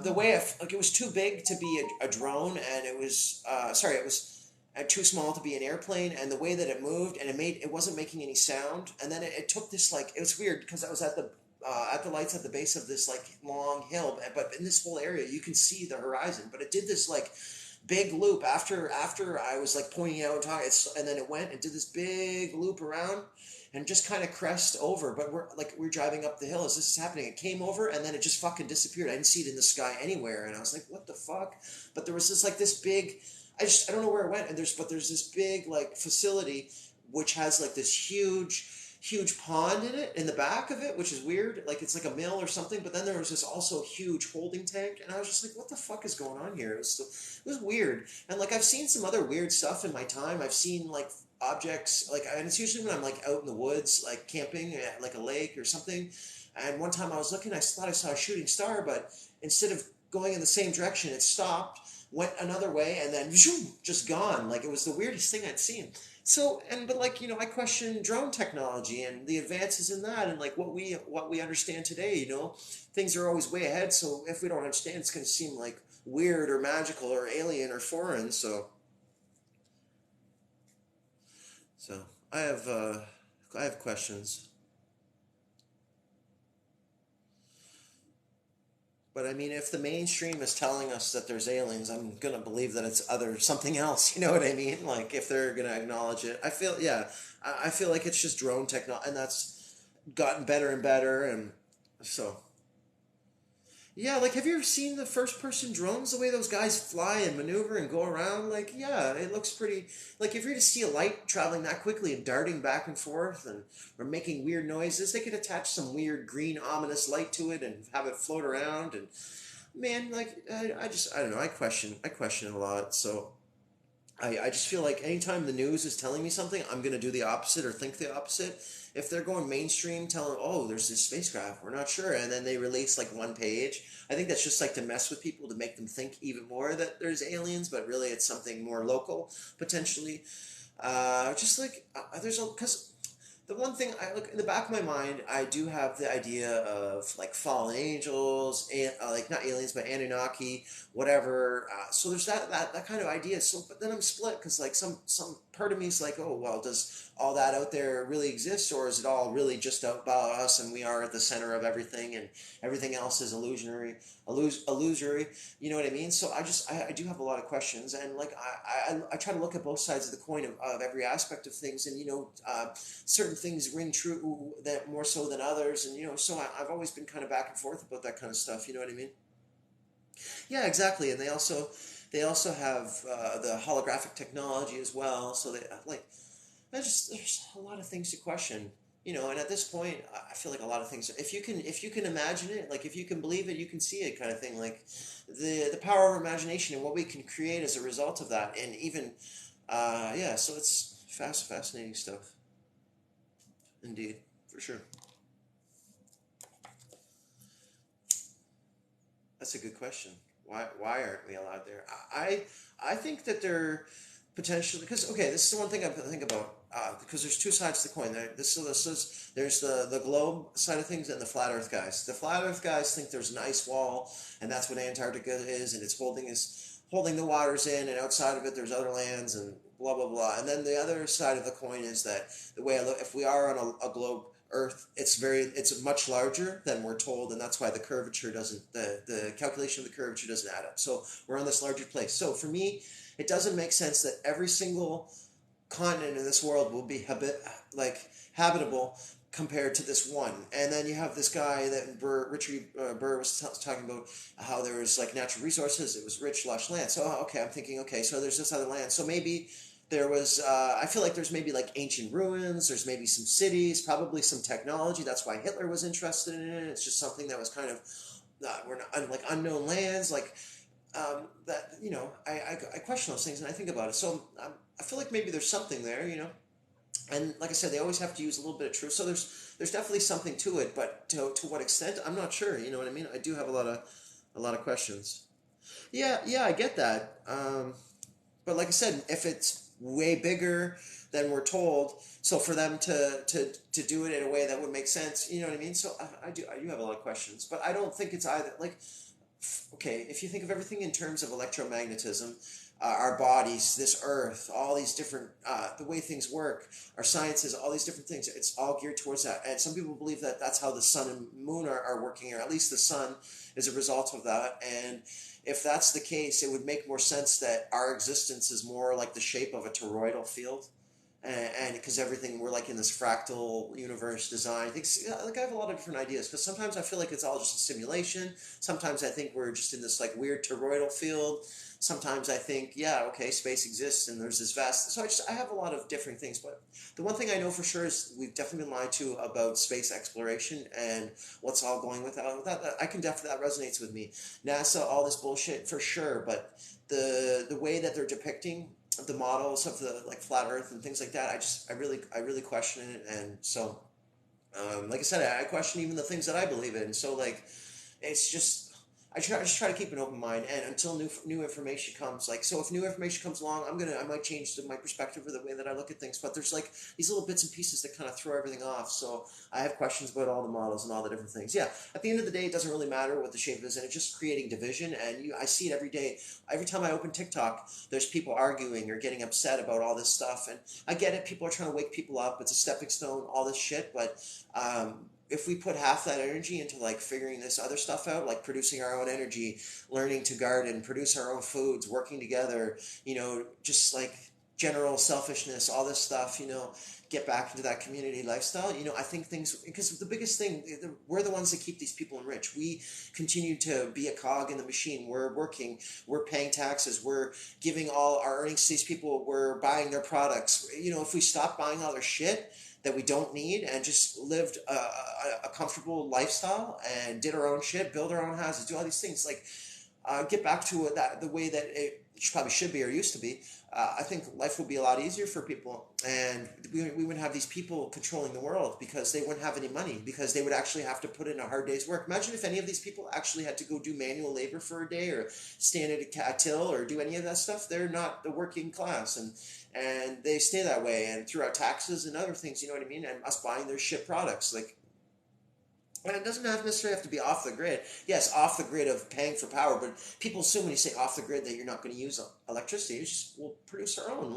the way like it was too big to be a drone, and it was sorry, it was too small to be an airplane, and the way that it moved, and it wasn't making any sound, and then it took this like it was weird because I was at the lights at the base of this like long hill, but in this whole area you can see the horizon, but it did this like big loop after I was like pointing out and talking, and then it went and did this big loop around and just kind of crest over. But we're driving up the hill as this is happening. It came over and then it just fucking disappeared. I didn't see it in the sky anywhere, and I was like, what the fuck? But there was this big. I don't know where it went. And there's this big like facility which has like this huge pond in it in the back of it, which is weird. Like it's like a mill or something. But then there was this also huge holding tank, and I was just like, what the fuck is going on here? It was weird. And like I've seen some other weird stuff in my time. I've seen like objects like, and it's usually when I'm like out in the woods, like camping at like a lake or something. And one time I was looking, I thought I saw a shooting star, but instead of going in the same direction, it stopped, went another way, and then zoom, just gone. Like it was the weirdest thing I'd seen. So but like I question drone technology and the advances in that, and like what we understand today. Things are always way ahead. So if we don't understand, it's going to seem like weird or magical or alien or foreign. So I have questions. But I mean, if the mainstream is telling us that there's aliens, I'm gonna believe that it's other something else. You know what I mean? Like if they're gonna acknowledge it, I feel like it's just drone technology, and that's gotten better and better, and so yeah. Like, have you ever seen the first person drones? The way those guys fly and maneuver and go around, like yeah, it looks pretty. Like if you were to see a light traveling that quickly and darting back and forth and or making weird noises, they could attach some weird green ominous light to it and have it float around and man, like I don't know. I question it a lot. So I just feel like anytime the news is telling me something, I'm gonna do the opposite or think the opposite. If they're going mainstream, telling, oh, there's this spacecraft, we're not sure, and then they release like one page, I think that's just like to mess with people to make them think even more that there's aliens, but really it's something more local potentially. Just like there's a because the one thing I look in the back of my mind, I do have the idea of like fallen angels, and like not aliens, but Anunnaki, whatever. So there's that kind of idea. So, but then I'm split because like some part of me is like, oh well, does all that out there really exist, or is it all really just about us, and we are at the center of everything, and everything else is illusory. You know what I mean? So I do have a lot of questions, and like I try to look at both sides of the coin of every aspect of things, and certain things ring true that more so than others, and so I've always been kind of back and forth about that kind of stuff. You know what I mean? Yeah, exactly. And they They also have the holographic technology as well. So they like, there's a lot of things to question. And at this point, I feel like a lot of things. If you can imagine it, like if you can believe it, you can see it, kind of thing. Like the power of imagination and what we can create as a result of that, and even yeah. So it's fascinating stuff, indeed, for sure. That's a good question. Why aren't we allowed there? I think that they're potentially, because okay, this is the one thing I think about, because there's two sides to the coin. This is there's the globe side of things and the flat Earth guys. The flat Earth guys think there's an ice wall, and that's what Antarctica is, and it's holding the waters in, and outside of it there's other lands and blah blah blah. And then the other side of the coin is that the way I look, if we are on a globe Earth, it's much larger than we're told, and that's why the curvature doesn't the calculation of the curvature doesn't add up. So we're on this larger place. So for me, it doesn't make sense that every single continent in this world will be habitable compared to this one. And then you have this guy that Richard Burr was talking about, how there was like natural resources. It was rich, lush land. So okay, I'm thinking, okay, so there's this other land. So maybe there was. I feel like there's maybe like ancient ruins. There's maybe some cities, probably some technology. That's why Hitler was interested in it. It's just something that was kind of we're not like unknown lands, like that. I question those things and I think about it. So I feel like maybe there's something there. And like I said, they always have to use a little bit of truth. So there's definitely something to it, but to what extent, I'm not sure. You know what I mean? I do have a lot of questions. Yeah, yeah, I get that. But like I said, if it's way bigger than we're told, so for them to do it in a way that would make sense, you know what I mean? So I do have a lot of questions, but I don't think it's either like, okay, if you think of everything in terms of electromagnetism, our bodies, this earth, all these different, the way things work, our sciences, all these different things, it's all geared towards that. And some people believe that that's how the sun and moon are working, or at least the sun is a result of that. And if that's the case, it would make more sense that our existence is more like the shape of a toroidal field. And because everything, we're like in this fractal universe design. I think, yeah, like I have a lot of different ideas, because sometimes I feel like it's all just a simulation. Sometimes I think we're just in this like weird toroidal field. Sometimes I think, yeah, okay, space exists and there's this vast. So I have a lot of different things, but the one thing I know for sure is we've definitely been lied to about space exploration and what's all going with that. I can definitely, that resonates with me. NASA, all this bullshit for sure, but the way that they're depicting the models of the like flat Earth and things like that, I really question it. And so, like I said, I question even the things that I believe in. So like, it's just I just try to keep an open mind, and until new information comes, like, so if new information comes along, I might change my perspective or the way that I look at things. But there's like these little bits and pieces that kind of throw everything off. So I have questions about all the models and all the different things. Yeah, at the end of the day, it doesn't really matter what the shape is, and it's just creating division. And I see it every day. Every time I open TikTok, there's people arguing or getting upset about all this stuff, and I get it. People are trying to wake people up. It's a stepping stone, all this shit, but. If we put half that energy into like figuring this other stuff out, like producing our own energy, learning to garden, produce our own foods, working together, just like general selfishness, all this stuff, get back into that community lifestyle, I think things, because the biggest thing, we're the ones that keep these people enriched. We continue to be a cog in the machine. We're working, we're paying taxes, we're giving all our earnings to these people, we're buying their products. If we stop buying all their shit that we don't need and just lived a comfortable lifestyle and did our own shit, build our own houses, do all these things, like get back to that the way that it probably should be or used to be. I think life would be a lot easier for people, and we wouldn't have these people controlling the world because they wouldn't have any money, because they would actually have to put in a hard day's work. Imagine if any of these people actually had to go do manual labor for a day, or stand at a till, or do any of that stuff. They're not the working class, and they stay that way, and through our taxes and other things, you know what I mean, and us buying their shit products, like. And it doesn't necessarily have to be off the grid. Yes, off the grid of paying for power, but people assume when you say off the grid that you're not going to use electricity. We'll produce our own.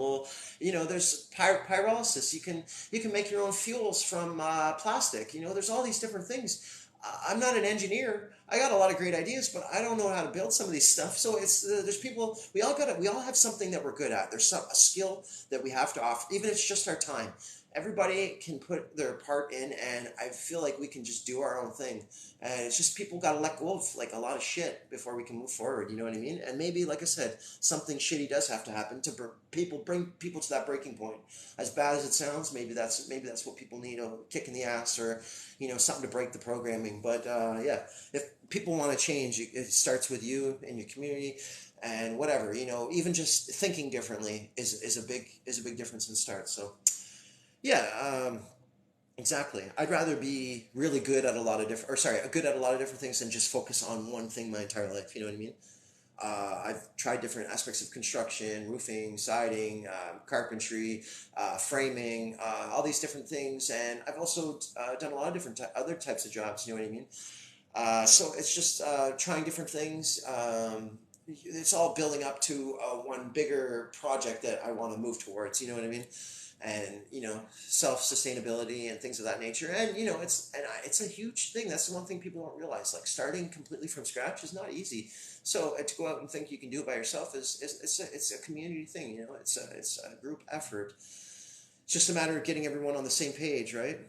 There's pyrolysis. You can make your own fuels from plastic. There's all these different things. I'm not an engineer. I got a lot of great ideas, but I don't know how to build some of these stuff. So there's people. We all have something that we're good at. There's a skill that we have to offer, even if it's just our time. everybody can put their part in, and I feel like we can just do our own thing. And it's just people got to let go of like a lot of shit before we can move forward. You know what I mean? And maybe, like I said, something shitty does have to happen to bring people to that breaking point. As bad as it sounds, maybe that's what people need, a kick in the ass, or something to break the programming. But yeah, if people want to change, it starts with you and your community, and whatever, even just thinking differently is a big difference in start. So yeah, exactly. I'd rather be really good at a lot of different, or sorry, good at a lot of different things than just focus on one thing my entire life. You know what I mean? I've tried different aspects of construction, roofing, siding, carpentry, framing, all these different things, and I've also done a lot of different other types of jobs. You know what I mean? So it's just trying different things. It's all building up to one bigger project that I want to move towards. You know what I mean? And self sustainability and things of that nature. And it's a huge thing. That's the one thing people don't realize. Like starting completely from scratch is not easy. So to go out and think you can do it by yourself is it's a community thing. It's a group effort. It's just a matter of getting everyone on the same page, right?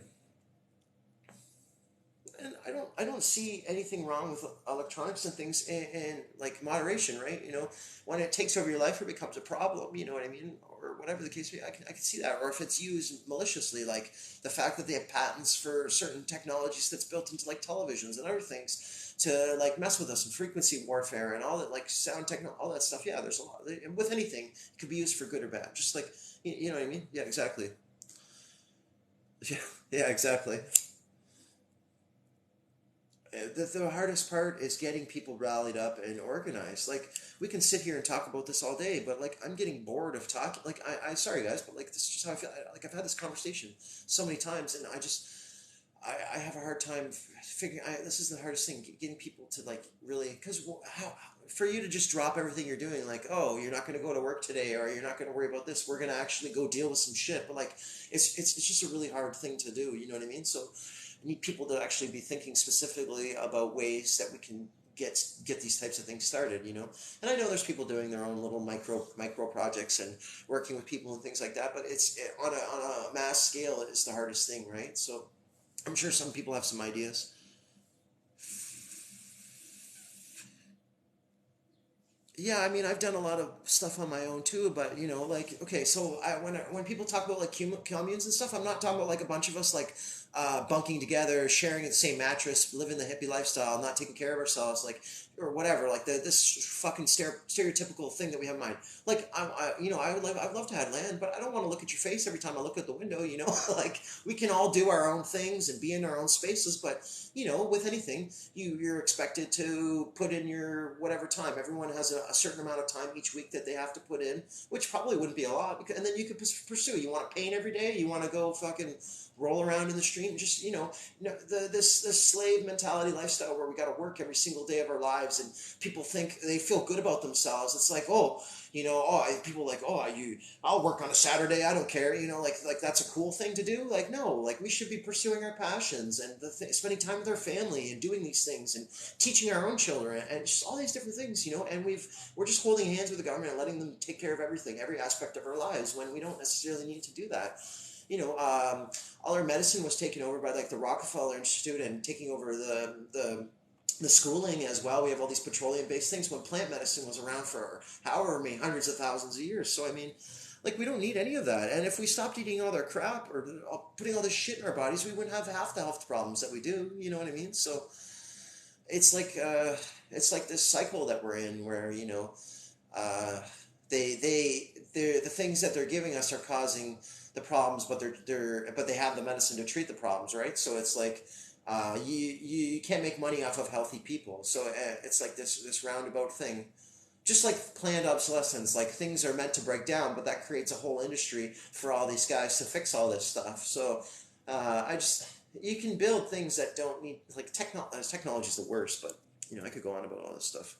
And I don't see anything wrong with electronics and things in like moderation, right? When it takes over your life or becomes a problem, you know what I mean, or whatever the case may be, I can see that. Or if it's used maliciously, like the fact that they have patents for certain technologies that's built into like televisions and other things to like mess with us, and frequency warfare and all that, like sound techno, all that stuff. Yeah, there's a lot. And with anything, it could be used for good or bad. Just like you know what I mean? Yeah, exactly. Yeah, yeah, exactly. The hardest part is getting people rallied up and organized. Like we can sit here and talk about this all day, but like I'm getting bored of talking. Like I sorry guys, but like this is just how I feel. Like I've had this conversation so many times, and I have a hard time figuring. This is the hardest thing, getting people to like really, because how for you to just drop everything you're doing, like, oh, you're not going to go to work today, or you're not going to worry about this. We're going to actually go deal with some shit. But like, it's just a really hard thing to do. You know what I mean? So I need people to actually be thinking specifically about ways that we can get these types of things started. And I know there's people doing their own little micro projects and working with people and things like that. But on a mass scale, it's the hardest thing, right? So I'm sure some people have some ideas. Yeah, I mean, I've done a lot of stuff on my own too, but like, okay, so when people talk about like communes and stuff, I'm not talking about like a bunch of us like bunking together, sharing the same mattress, living the hippie lifestyle, not taking care of ourselves, like, or whatever, like this fucking stereotypical thing that we have in mind. Like, I'd love to have land, but I don't want to look at your face every time I look at the window. Like we can all do our own things and be in our own spaces, but with anything, you're expected to put in your whatever time. Everyone has a certain amount of time each week that they have to put in, which probably wouldn't be a lot. And then you could pursue. You want to paint every day. You want to go fucking roll around in the street and just this slave mentality lifestyle where we got to work every single day of our lives, and people think they feel good about themselves. It's like, oh, people like, oh, I'll work on a Saturday. I don't care. Like that's a cool thing to do. Like, no, like we should be pursuing our passions and spending time with our family and doing these things and teaching our own children and just all these different things. And we're just holding hands with the government and letting them take care of everything, every aspect of our lives, when we don't necessarily need to do that. All our medicine was taken over by like the Rockefeller Institute and taking over the schooling as well. We have all these petroleum based things when plant medicine was around for however many hundreds of thousands of years. So I mean, like we don't need any of that. And if we stopped eating all their crap or putting all this shit in our bodies, we wouldn't have half the health problems that we do. You know what I mean? So it's like this cycle that we're in where uh, the things that they're giving us are causing the problems, but they have the medicine to treat the problems, right? So it's like you can't make money off of healthy people. So it's like this roundabout thing. Just like planned obsolescence, like things are meant to break down, but that creates a whole industry for all these guys to fix all this stuff. So I just you can build things that don't need like technology is the worst, but I could go on about all this stuff.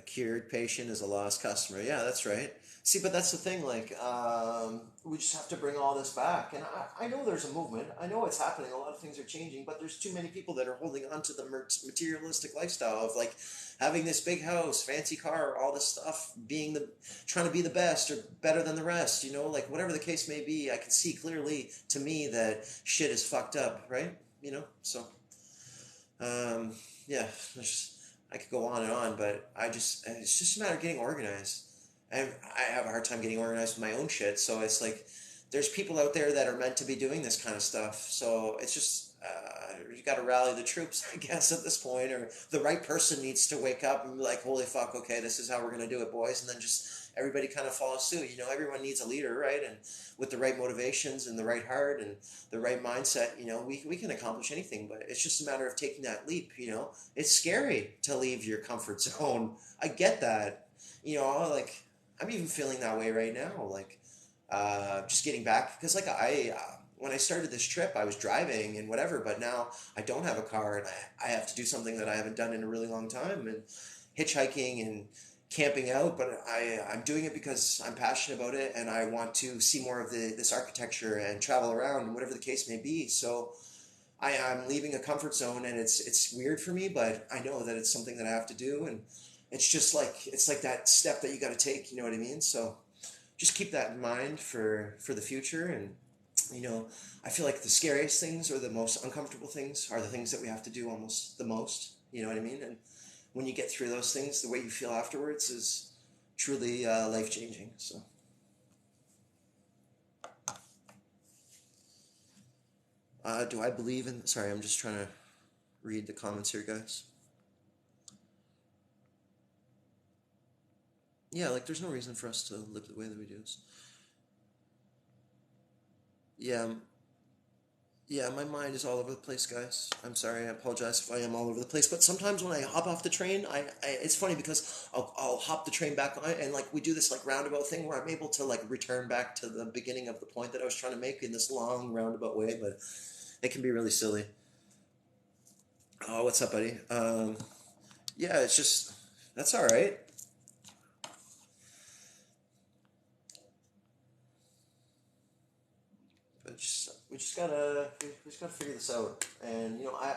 A cured patient is a lost customer. Yeah, that's right. See, but that's the thing. Like, we just have to bring all this back. And I know there's a movement. I know it's happening. A lot of things are changing, but there's too many people that are holding on to the materialistic lifestyle of like having this big house, fancy car, all this stuff, being the trying to be the best or better than the rest. You know, like whatever the case may be, I can see clearly to me that shit is fucked up, right? You know, so um, yeah, I could go on and on, but it's just a matter of getting organized. I have a hard time getting organized with my own shit, so it's like there's people out there that are meant to be doing this kind of stuff. So it's just you got to rally the troops, I guess, at this point, or the right person needs to wake up and be like, "Holy fuck, okay, this is how we're gonna do it, boys," and then just everybody kind of follows suit. You know, everyone needs a leader, right? And with the right motivations and the right heart and the right mindset, you know, we can accomplish anything. But it's just a matter of taking that leap. You know, it's scary to leave your comfort zone. I get that. You know, like I'm even feeling that way right now. Like just getting back because like when I started this trip, I was driving and whatever, but now I don't have a car and I have to do something that I haven't done in a really long time and hitchhiking and camping out. But I'm doing it because I'm passionate about it and I want to see more of this architecture and travel around and whatever the case may be. So I'm leaving a comfort zone and it's weird for me, but I know that it's something that I have to do and it's just like it's like that step that you got to take. You know what I mean? So just keep that in mind for the future. And you know, I feel like the scariest things or the most uncomfortable things are the things that we have to do almost the most. You know what I mean? And when you get through those things, the way you feel afterwards is truly life changing. So do I believe in? Sorry, I'm just trying to read the comments here, guys. Yeah, like there's no reason for us to live the way that we do. Yeah, yeah, my mind is all over the place, guys. I'm sorry. I apologize if I am all over the place. But sometimes when I hop off the train, it's funny because I'll hop the train back on, and like we do this like roundabout thing where I'm able to like return back to the beginning of the point that I was trying to make in this long roundabout way. But it can be really silly. Oh, what's up, buddy? Yeah, it's just that's all right. But just we just gotta figure this out. And you know, I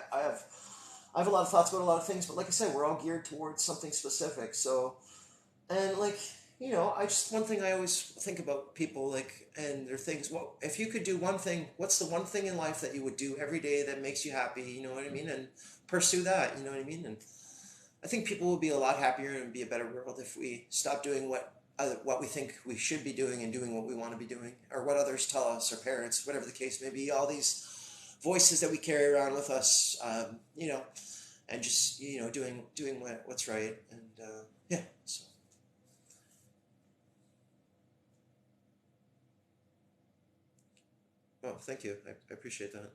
have a lot of thoughts about a lot of things, but like I said, we're all geared towards something specific. So and like, you know, I just one thing I always think about people like and their things. Well, if you could do one thing, what's the one thing in life that you would do every day that makes you happy? You know what I mean? And pursue that. You know what I mean? And I think people will be a lot happier and be a better world if we stop doing what we think we should be doing and doing what we want to be doing or what others tell us or parents, whatever the case may be. All these voices that we carry around with us, you know, and just you know doing what's right and yeah. So. Oh, thank you. I appreciate that.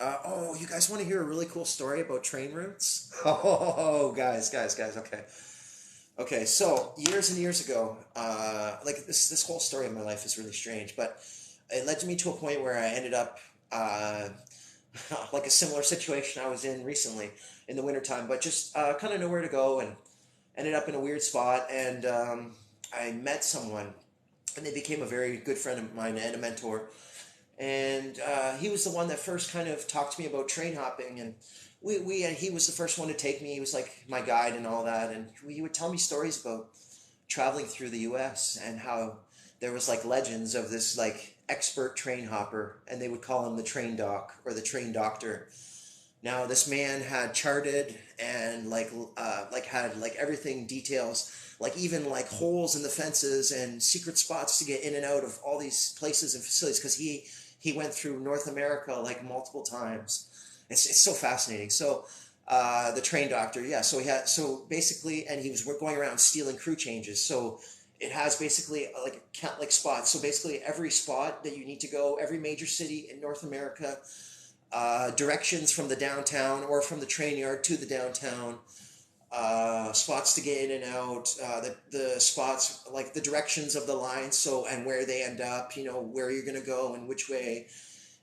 Oh, you guys want to hear a really cool story about train routes? Oh, guys. Okay, okay. So years and years ago, like this whole story of my life is really strange, but it led me to a point where I ended up uh, like a similar situation I was in recently in the wintertime, but just kind of nowhere to go and ended up in a weird spot. And I met someone, and they became a very good friend of mine and a mentor and he was the one that first kind of talked to me about train hopping and he was the first one to take me. He was like my guide and all that, and he would tell me stories about traveling through the US and how there was like legends of this like expert train hopper, and they would call him the train doc or the train doctor. Now this man had charted and like had like everything details, like even like holes in the fences and secret spots to get in and out of all these places and facilities because he went through North America like multiple times. It's so fascinating. So the train doctor, yeah. So he had so basically, and he was going around stealing crew changes. So it has basically like count like spots. So basically, every spot that you need to go, every major city in North America, directions from the downtown or from the train yard to the downtown, spots to get in and out, the spots like the directions of the lines, so and where they end up, you know where you're gonna go and which way,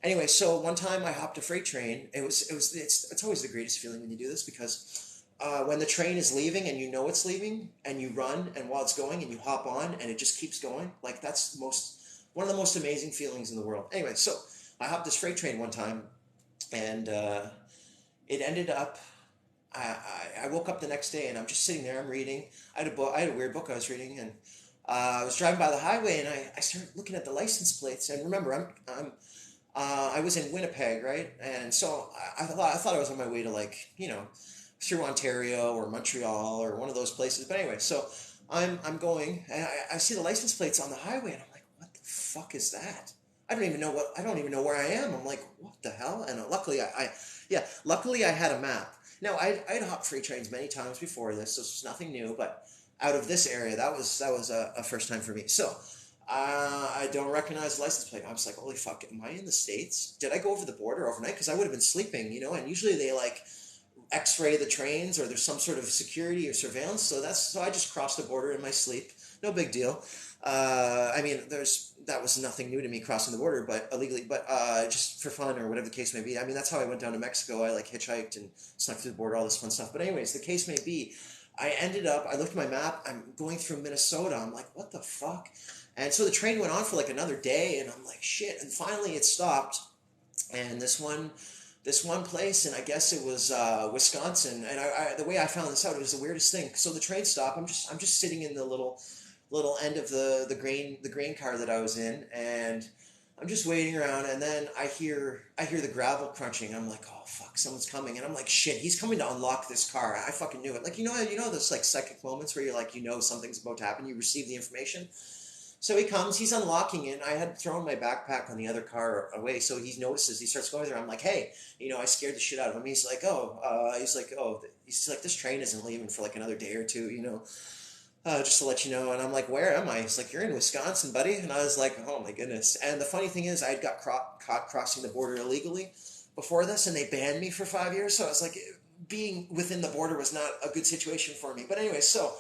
Anyway, so one time I hopped a freight train. It's always the greatest feeling when you do this because when the train is leaving and you know it's leaving and you run and while it's going and you hop on and it just keeps going, like that's one of the most amazing feelings in the world. Anyway, so I hopped this freight train one time and it ended up. I woke up the next day and I'm just sitting there. I'm reading. I had a book. I had a weird book I was reading, and I was driving by the highway and I started looking at the license plates. And remember, I was in Winnipeg, right? And so I thought I was on my way to like through Ontario or Montreal or one of those places. But anyway, so I'm going and I see the license plates on the highway and I'm like, what the fuck is that? I don't even know where I am. I'm like, what the hell? And luckily luckily I had a map. Now I'd hopped freight trains many times before this, so this was nothing new. But out of this area, that was a first time for me. So I don't recognize the license plate. I was like, holy fuck, am I in the States? Did I go over the border overnight? Because I would have been sleeping, and usually they like x-ray the trains or there's some sort of security or surveillance. So I just crossed the border in my sleep. No big deal. I mean, that was nothing new to me crossing the border, but illegally, but just for fun or whatever the case may be. I mean, that's how I went down to Mexico. I like hitchhiked and snuck through the border, all this fun stuff. But anyways, the case may be, I looked at my map. I'm going through Minnesota. I'm like, what the fuck? And so the train went on for like another day, and I'm like, shit. And finally, it stopped. And this one place, and I guess it was Wisconsin. And the way I found this out, it was the weirdest thing. So the train stopped. I'm just sitting in the little end of the grain car that I was in, and I'm just waiting around, and then I hear the gravel crunching. I'm like, oh fuck, someone's coming, and I'm like, shit, he's coming to unlock this car. I fucking knew it. Like those like psychic moments where you're like, something's about to happen. You receive the information. So he comes, he's unlocking it. I had thrown my backpack on the other car away, so he notices. He starts going there. I'm like, hey, I scared the shit out of him. He's like, this train isn't leaving for like another day or two, just to let you know. And I'm like, where am I? He's like, you're in Wisconsin, buddy. And I was like, oh my goodness. And the funny thing is, I had got caught crossing the border illegally before this, and they banned me for 5 years. So I was like, being within the border was not a good situation for me. But anyway, so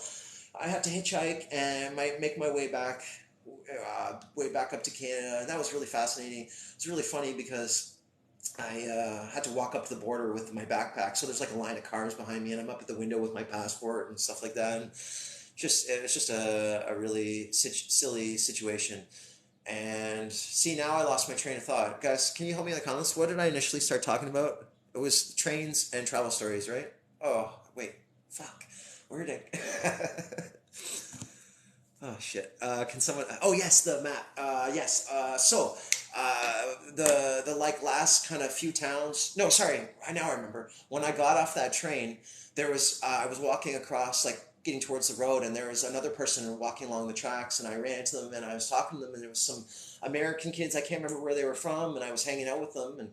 I had to hitchhike and make my way back up to Canada. And that was really fascinating. It was really funny because I had to walk up the border with my backpack. So there's like a line of cars behind me, and I'm up at the window with my passport and stuff like that. And it's just a really silly situation. And see, now I lost my train of thought. Guys, can you help me in the comments? What did I initially start talking about? It was trains and travel stories, right? Oh, wait. Fuck. Where did I... Oh shit! Can someone? Oh yes, the map. Yes. The like last kind of few towns. No, sorry. I remember when I got off that train. There was I was walking across like getting towards the road, and there was another person walking along the tracks, and I ran into them and I was talking to them, and there was some American kids. I can't remember where they were from, and I was hanging out with them, and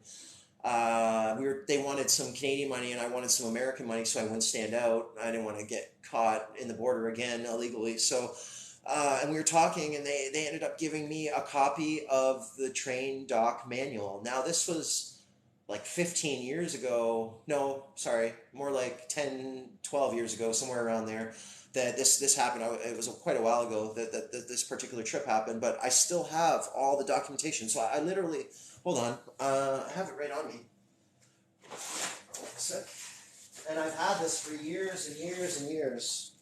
they wanted some Canadian money and I wanted some American money, so I wouldn't stand out. I didn't want to get caught in the border again illegally. So and we were talking, and they ended up giving me a copy of the train dock manual. Now, this was like 15 years ago. No, sorry, more like 10, 12 years ago, somewhere around there, that this happened. It was quite a while ago that this particular trip happened, but I still have all the documentation. So I literally, hold on, I have it right on me. And I've had this for years and years and years.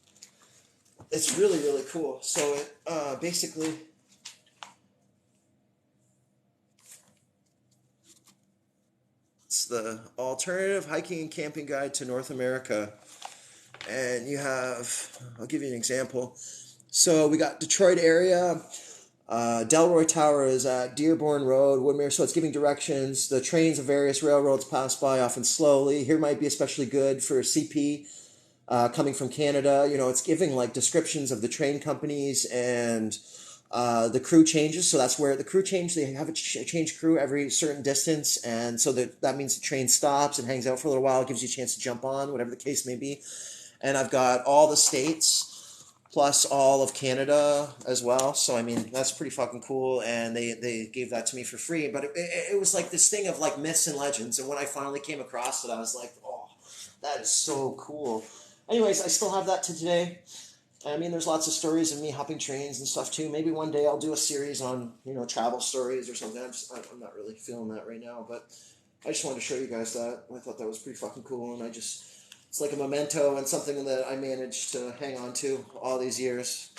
It's really, really cool. So it basically, it's the Alternative Hiking and Camping Guide to North America. And you have, I'll give you an example. So we got Detroit area. Delroy Tower is at Dearborn Road, Woodmere. So it's giving directions. The trains of various railroads pass by, often slowly. Here might be especially good for CP. Coming from Canada, it's giving like descriptions of the train companies and the crew changes. So that's where the crew change. They have a change crew every certain distance, and so that means the train stops and hangs out for a little while, gives you a chance to jump on, whatever the case may be. And I've got all the states plus all of Canada as well. So I mean that's pretty fucking cool, and they gave that to me for free. But it was like this thing of like myths and legends, and when I finally came across it, I was like, oh, that is so cool. Anyways, I still have that to today. I mean, there's lots of stories of me hopping trains and stuff too. Maybe one day I'll do a series on, travel stories or something. I'm not really feeling that right now, but I just wanted to show you guys that. I thought that was pretty fucking cool, and it's like a memento and something that I managed to hang on to all these years.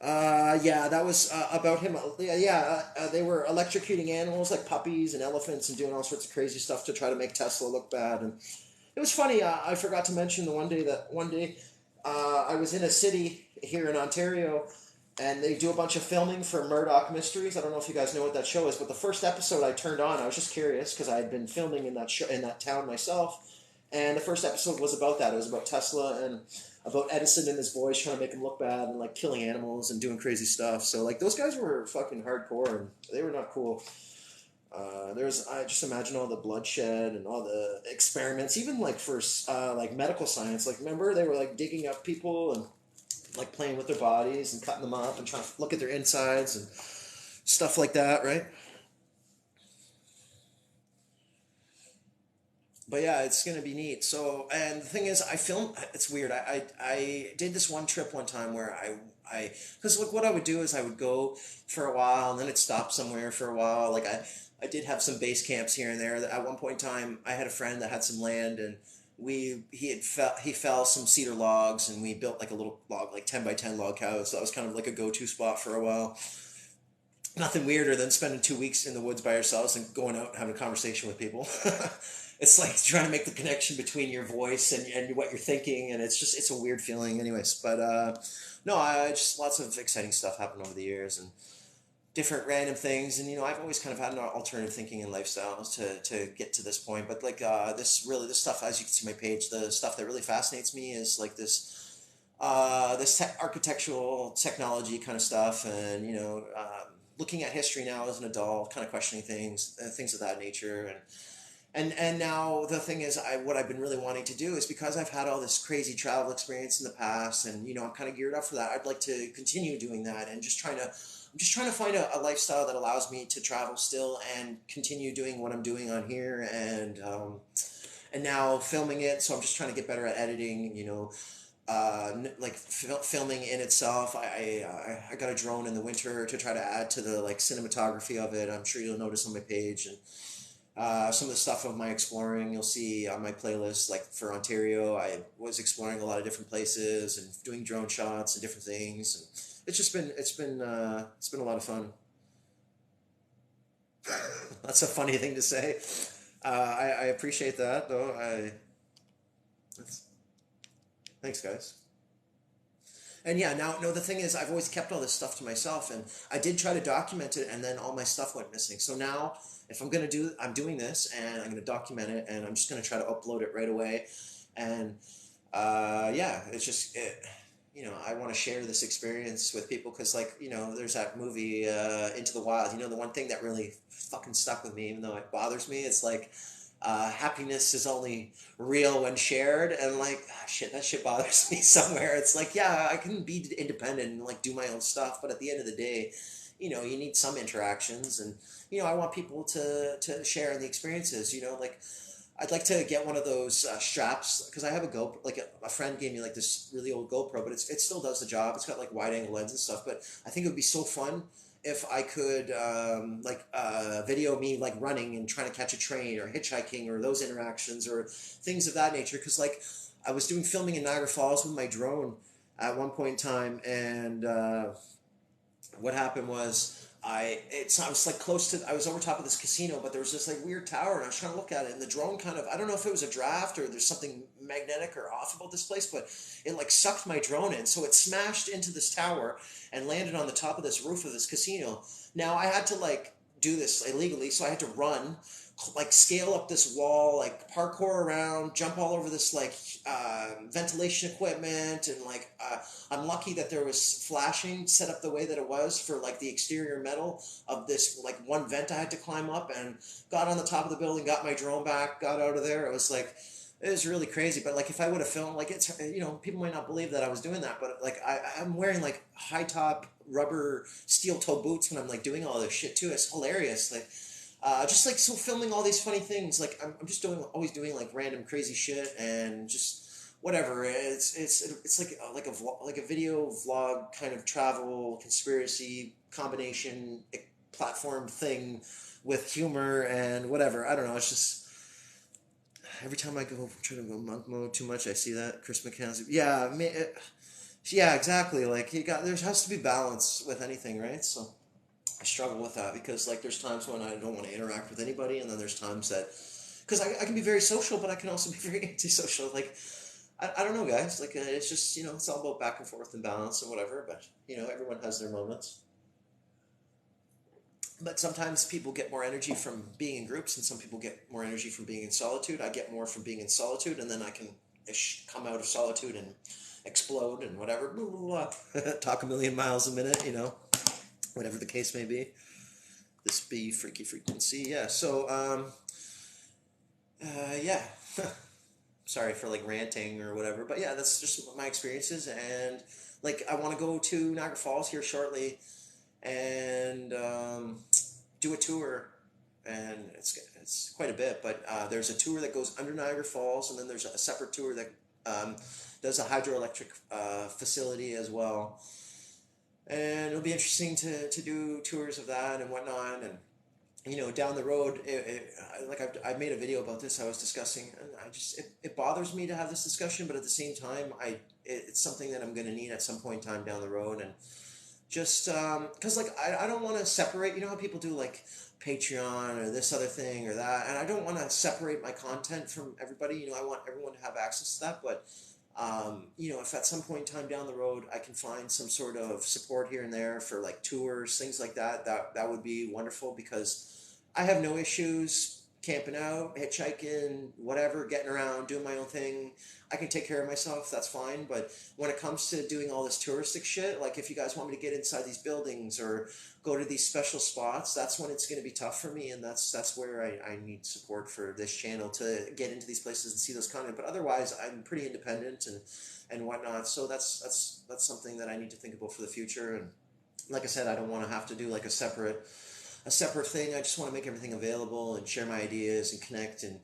Yeah, that was about him. They were electrocuting animals like puppies and elephants and doing all sorts of crazy stuff to try to make Tesla look bad. And it was funny. I forgot to mention the one day I was in a city here in Ontario, and they do a bunch of filming for Murdoch Mysteries. I don't know if you guys know what that show is, but the first episode I turned on, I was just curious because I had been filming in that show in that town myself, and the first episode was about that. It was about Tesla and about Edison and his boys trying to make him look bad and like killing animals and doing crazy stuff. So like those guys were fucking hardcore and they were not cool. I just imagine all the bloodshed and all the experiments, even like for like medical science. Like remember they were like digging up people and like playing with their bodies and cutting them up and trying to look at their insides and stuff like that, right? But yeah, it's gonna be neat. So, and the thing is, I film. It's weird. I did this one trip one time where because look, what I would do is I would go for a while and then it'd stop somewhere for a while. Like I did have some base camps here and there. At one point in time, I had a friend that had some land and he fell some cedar logs and we built like a little log, like 10 by 10 log house. So that was kind of like a go-to spot for a while. Nothing weirder than spending 2 weeks in the woods by yourselves and going out and having a conversation with people. It's like trying to make the connection between your voice and what you're thinking, and it's a weird feeling, anyways. But no, I just lots of exciting stuff happened over the years and different random things, and I've always kind of had an alternative thinking and lifestyles to get to this point. But like this stuff, as you can see my page, the stuff that really fascinates me is like this architectural technology kind of stuff, and looking at history now as an adult, kind of questioning things of that nature, and now the thing is, what I've been really wanting to do is because I've had all this crazy travel experience in the past, and I'm kind of geared up for that. I'd like to continue doing that, and I'm just trying to find a lifestyle that allows me to travel still and continue doing what I'm doing on here, and now filming it. So I'm just trying to get better at editing. Like filming in itself. I got a drone in the winter to try to add to the like cinematography of it. I'm sure you'll notice on my page and some of the stuff of my exploring you'll see on my playlist. Like for Ontario, I was exploring a lot of different places and doing drone shots and different things. And it's been a lot of fun. That's a funny thing to say. I appreciate that though. That's, Thanks guys. And yeah, now no, the thing is, I've always kept all this stuff to myself, and I did try to document it, and then all my stuff went missing. So now, if I'm doing this, and I'm gonna document it, and I'm just gonna try to upload it right away, and yeah, I want to share this experience with people because, like, there's that movie Into the Wild. The one thing that really fucking stuck with me, even though it bothers me, it's like happiness is only real when shared, and like shit, that shit bothers me somewhere. It's like, yeah, I can be independent and like do my own stuff, but at the end of the day, you need some interactions, and I want people to share in the experiences. Like I'd like to get one of those straps because I have a GoPro. Like a friend gave me like this really old GoPro, but it still does the job. It's got like wide angle lens and stuff. But I think it would be so fun if I could video me like running and trying to catch a train or hitchhiking or those interactions or things of that nature. Because like I was doing filming in Niagara Falls with my drone at one point in time, and what happened was I was like close to I was over top of this casino, but there was this like weird tower, and I was trying to look at it, and the drone kind of, I don't know if it was a draft or there's something magnetic or off about this place, but it like sucked my drone in, so it smashed into this tower and landed on the top of this roof of this casino. Now I had to like do this illegally, so I had to run, like scale up this wall, like parkour around, jump all over this like ventilation equipment, and like I'm lucky that there was flashing set up the way that it was for like the exterior metal of this like one vent I had to climb up, and got on the top of the building, got my drone back, got out of there. It was like it was really crazy. But like if I would have filmed, like it's people might not believe that I was doing that, but like I'm wearing like high top rubber steel toe boots when I'm like doing all this shit too. It's hilarious. Like just like so filming all these funny things. Like I'm just always doing like random crazy shit, and just whatever. It's like a like a video vlog kind of travel conspiracy combination platform thing with humor and whatever. I don't know. It's just every time I go try to go monk mode too much, I see that Chris McCann. Yeah, yeah, exactly. Like you got there has to be balance with anything, right? So I struggle with that because like there's times when I don't want to interact with anybody, and then there's times that because I can be very social, but I can also be very antisocial. Like I don't know, guys. Like it's just it's all about back and forth and balance and whatever. But everyone has their moments. But sometimes people get more energy from being in groups, and some people get more energy from being in solitude. I get more from being in solitude, and then I can come out of solitude and explode and whatever. Blah, blah, blah. Talk a million miles a minute, whatever the case may be. This be freaky frequency, yeah. So, yeah. Sorry for like ranting or whatever, but yeah, that's just my experiences. And like, I want to go to Niagara Falls here shortly, and do a tour, and it's quite a bit. But there's a tour that goes under Niagara Falls, and then there's a separate tour that um, does a hydroelectric facility as well. And it'll be interesting to do tours of that and whatnot. And down the road, like I've made a video about this. I was discussing, and it bothers me to have this discussion, but at the same time, it's something that I'm going to need at some point in time down the road. And just because like I don't want to separate, how people do like Patreon or this other thing or that, and I don't want to separate my content from everybody. I want everyone to have access to that. But if at some point in time down the road I can find some sort of support here and there for like tours, things like that, that would be wonderful, because I have no issues camping out, hitchhiking, whatever, getting around, doing my own thing. I can take care of myself, that's fine. But when it comes to doing all this touristic shit, like if you guys want me to get inside these buildings or go to these special spots, that's when it's going to be tough for me. And that's where I need support for this channel to get into these places and see those content. But otherwise, I'm pretty independent and whatnot. So that's something that I need to think about for the future. And like I said, I don't want to have to do like a separate thing. I just want to make everything available and share my ideas and connect and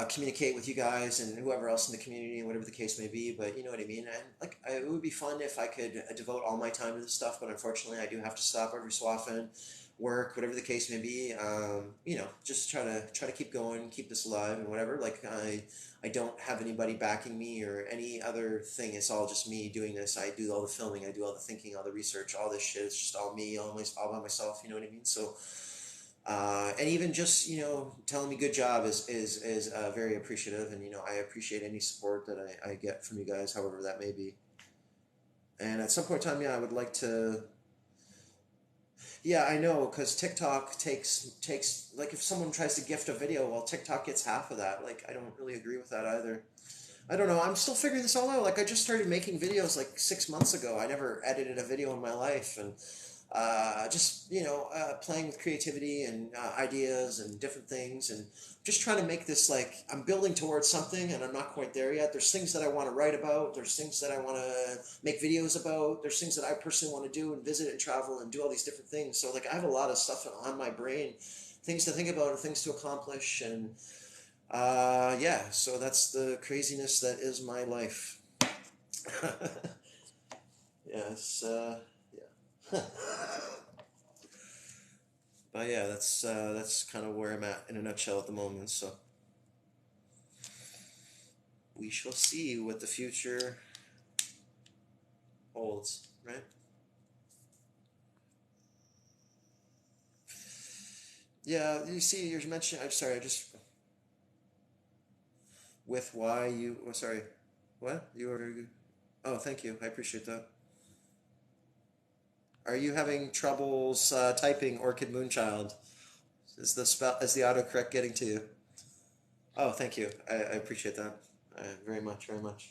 communicate with you guys and whoever else in the community and whatever the case may be. But you know what I mean. And like, it would be fun if I could devote all my time to this stuff. But unfortunately, I do have to stop every so often, work, whatever the case may be. Just try to keep going, keep this alive, and whatever. Like I don't have anybody backing me or any other thing. It's all just me doing this. I do all the filming, I do all the thinking, all the research, all this shit. It's just all me, all by myself. You know what I mean? So and even just telling me good job is very appreciative, and I appreciate any support that I get from you guys, however that may be. And at some point in time, yeah, I would like to. Yeah, I know, because TikTok takes like if someone tries to gift a video, well, TikTok gets half of that. Like I don't really agree with that either. I don't know. I'm still figuring this all out. Like I just started making videos like 6 months ago. I never edited a video in my life, and just playing with creativity and ideas and different things, and just trying to make this like I'm building towards something, and I'm not quite there yet. There's things that I want to write about. There's things that I want to make videos about. There's things that I personally want to do and visit and travel and do all these different things. So like I have a lot of stuff on my brain, things to think about and things to accomplish, and yeah. So that's the craziness that is my life. Yes. Yeah. But yeah, that's kind of where I'm at in a nutshell at the moment. So we shall see what the future holds, right? Yeah, you see, you're mentioning. I'm sorry, I just with why you. Oh, sorry, what you were. Oh, thank you. I appreciate that. Are you having troubles typing Orchid Moonchild? Is the autocorrect getting to you? Oh, thank you. I appreciate that very much, very much.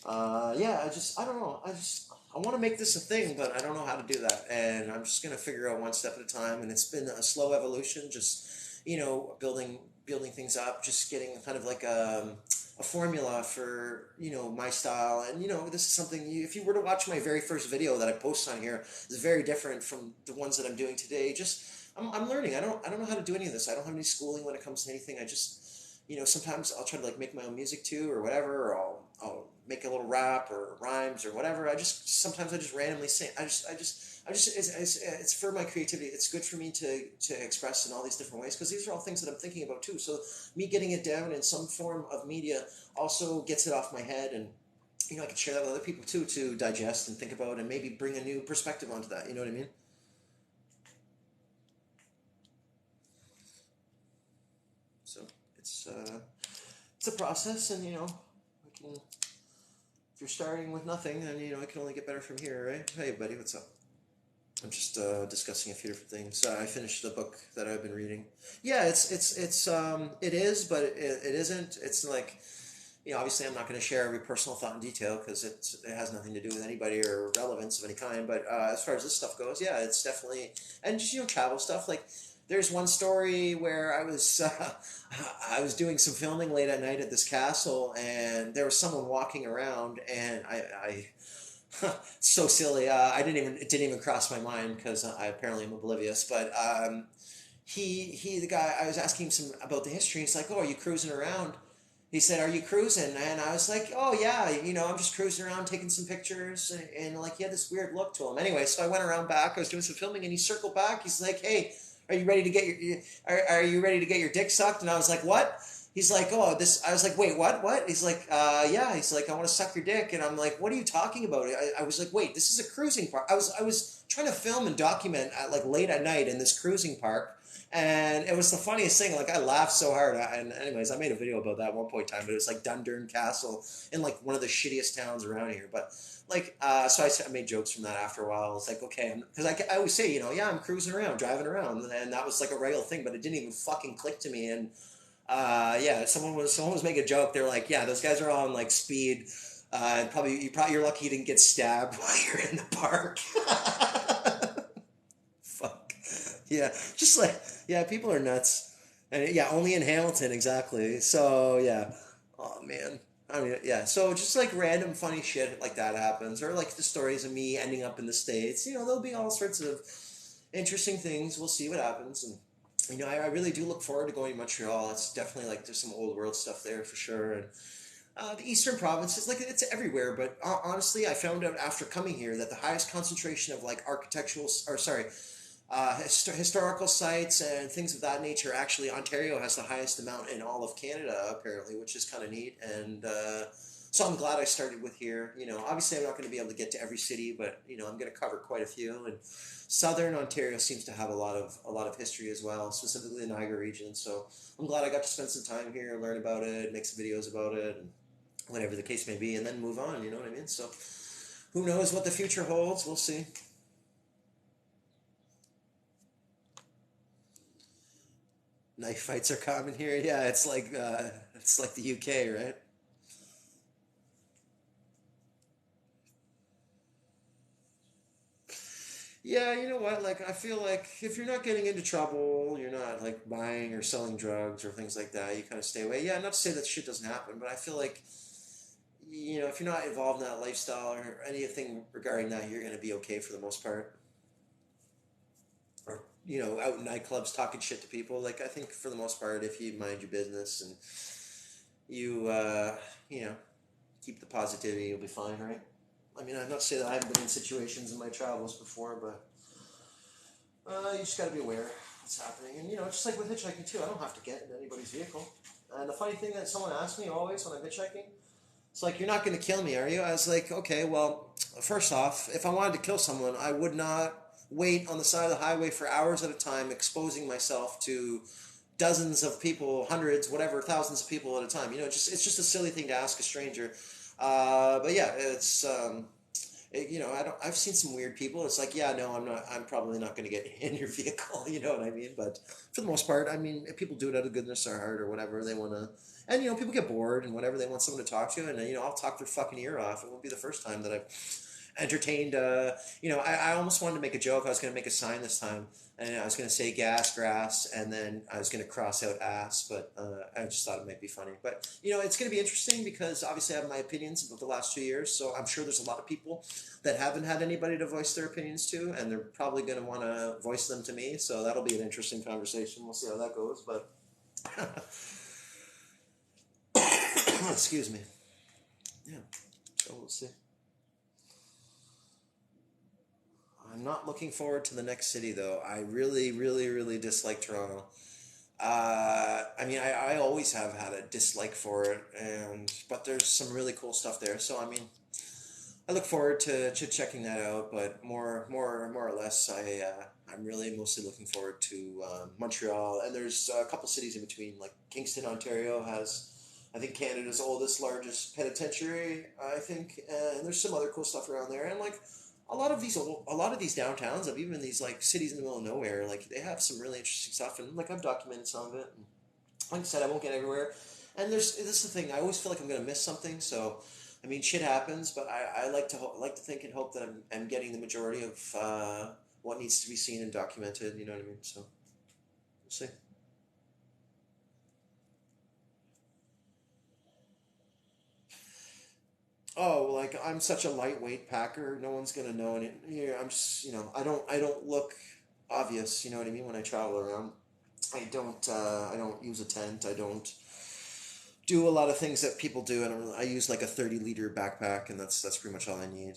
Yeah, I don't know. I want to make this a thing, but I don't know how to do that, and I'm just gonna figure out one step at a time. And it's been a slow evolution, just building things up, just getting kind of like a formula for my style. And this is something if you were to watch my very first video that I posted on here, is very different from the ones that I'm doing today. Just I'm learning. I don't know how to do any of this. I don't have any schooling when it comes to anything. I just sometimes I'll try to like make my own music too or whatever, or I'll make a little rap or rhymes or whatever. Sometimes I just randomly sing. It's for my creativity. It's good for me to express in all these different ways because these are all things that I'm thinking about too. So me getting it down in some form of media also gets it off my head, and I can share that with other people too to digest and think about and maybe bring a new perspective onto that. You know what I mean? So it's a process, and we can. If you're starting with nothing, then it can only get better from here, right? Hey, buddy, what's up? I'm just discussing a few different things. I finished the book that I've been reading. Yeah, it is, but it isn't. It's like obviously I'm not going to share every personal thought in detail because it has nothing to do with anybody or relevance of any kind. But as far as this stuff goes, yeah, it's definitely and just travel stuff. Like there's one story where I was doing some filming late at night at this castle, and there was someone walking around, and I so silly. It didn't even cross my mind because I apparently am oblivious. But the guy, I was asking him some about the history. He's like, "Oh, are you cruising around?" He said, "Are you cruising?" And I was like, "Oh yeah, I'm just cruising around taking some pictures." And like he had this weird look to him. Anyway, so I went around back. I was doing some filming, and he circled back. He's like, "Hey, are you ready to get are you ready to get your dick sucked?" And I was like, "What?" He's like, "Oh, this." I was like, "Wait, what?" He's like, "Yeah." He's like, "I want to suck your dick," and I'm like, "What are you talking about?" I was like, "Wait, this is a cruising park." I was trying to film and document at like late at night in this cruising park. And it was the funniest thing. Like I laughed so hard. And anyways, I made a video about that at one point in time. But it was like Dundurn Castle in like one of the shittiest towns around here. But like, so I made jokes from that after a while. I was like, okay, because I always say, yeah, I'm cruising around, driving around, and that was like a regular thing. But it didn't even fucking click to me. And yeah, someone was making a joke. They're like, yeah, those guys are on like speed. And you're lucky you didn't get stabbed while you're in the park. Fuck. Yeah, just like yeah, people are nuts, and yeah, only in Hamilton exactly. So yeah, oh man. I mean, yeah. So just like random funny shit like that happens, or like the stories of me ending up in the States. There'll be all sorts of interesting things. We'll see what happens, and I really do look forward to going to Montreal. It's definitely like there's some old world stuff there for sure, and the eastern provinces, like it's everywhere. But honestly, I found out after coming here that the highest concentration of like architectural, or sorry, historical sites and things of that nature. Actually, Ontario has the highest amount in all of Canada, apparently, which is kind of neat. And so I'm glad I started with here. Obviously, I'm not going to be able to get to every city, but I'm going to cover quite a few. And Southern Ontario seems to have a lot of history as well, specifically the Niagara region. So I'm glad I got to spend some time here, learn about it, make some videos about it, and whatever the case may be, and then move on. You know what I mean? So who knows what the future holds? We'll see. Knife fights are common here. Yeah, it's like the UK, right? Yeah, you know what? Like I feel like if you're not getting into trouble, you're not like buying or selling drugs or things like that, you kind of stay away. Yeah, not to say that shit doesn't happen, but I feel like if you're not involved in that lifestyle or anything regarding that, you're going to be okay for the most part. Or out in nightclubs talking shit to people. Like I think for the most part, if you mind your business and you you know keep the positivity, you'll be fine, right? I mean, I'm not saying that I haven't been in situations in my travels before, but you just got to be aware of what's happening. And just like with hitchhiking too, I don't have to get in anybody's vehicle. And the funny thing that someone asks me always when I'm hitchhiking, it's like, you're not going to kill me, are you? I was like, okay, well, first off, if I wanted to kill someone, I would not wait on the side of the highway for hours at a time, exposing myself to dozens of people, hundreds, whatever, thousands of people at a time. It's just a silly thing to ask a stranger. But yeah, I don't. I've seen some weird people. It's like, yeah, no, I'm not. I'm probably not going to get in your vehicle. You know what I mean? But for the most part, I mean, if people do it out of goodness of their heart or whatever, they want to. And people get bored and whatever. They want someone to talk to, and I'll talk their fucking ear off. It won't be the first time that I've entertained. I almost wanted to make a joke. I was going to make a sign this time, and I was going to say gas, grass, and then I was going to cross out ass. But I just thought it might be funny. But it's going to be interesting because obviously I have my opinions about the last 2 years. So I'm sure there's a lot of people that haven't had anybody to voice their opinions to, and they're probably going to want to voice them to me. So that'll be an interesting conversation. We'll see how that goes. But Excuse me. Yeah, so we'll see. I'm not looking forward to the next city though. I really, really, really dislike Toronto. I mean, I always have had a dislike for it, and but there's some really cool stuff there. So I mean, I look forward to checking that out. But more or less, I'm really mostly looking forward to Montreal, and there's a couple cities in between. Like Kingston, Ontario has, I think, Canada's oldest, largest penitentiary. I think, and there's some other cool stuff around there, and like a lot of these downtowns of even these like cities in the middle of nowhere, like they have some really interesting stuff, and like I've documented some of it. And like I said, I won't get everywhere, and there's this is the thing. I always feel like I'm gonna miss something, so. I mean, shit happens, but I like to like to think and hope that I'm getting the majority of what needs to be seen and documented. You know what I mean? So we'll see. Oh, like I'm such a lightweight packer. No one's gonna know it. Here, I'm just I don't look obvious. You know what I mean? When I travel around, I don't use a tent. I don't do a lot of things that people do. I use like a 30 liter backpack, and that's pretty much all I need.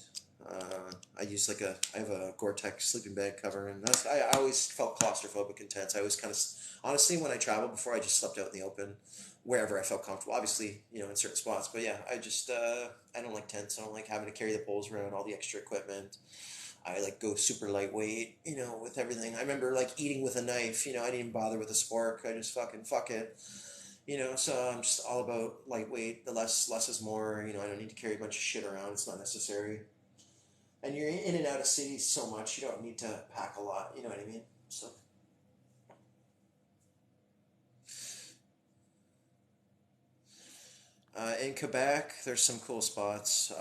I use like I have a Gore-Tex sleeping bag cover, and I always felt claustrophobic and tense. I always kind of honestly when I traveled before, I just slept out in the open, wherever I felt comfortable. Obviously, in certain spots, but yeah, I don't like tents. I don't like having to carry the poles around, all the extra equipment. I like go super lightweight, with everything. I remember like eating with a knife. I didn't even bother with a spork. I just fucking fuck it. So I'm just all about lightweight. The less is more. I don't need to carry a bunch of shit around. It's not necessary. And you're in and out of cities so much. You don't need to pack a lot. You know what I mean? So in Quebec, there's some cool spots.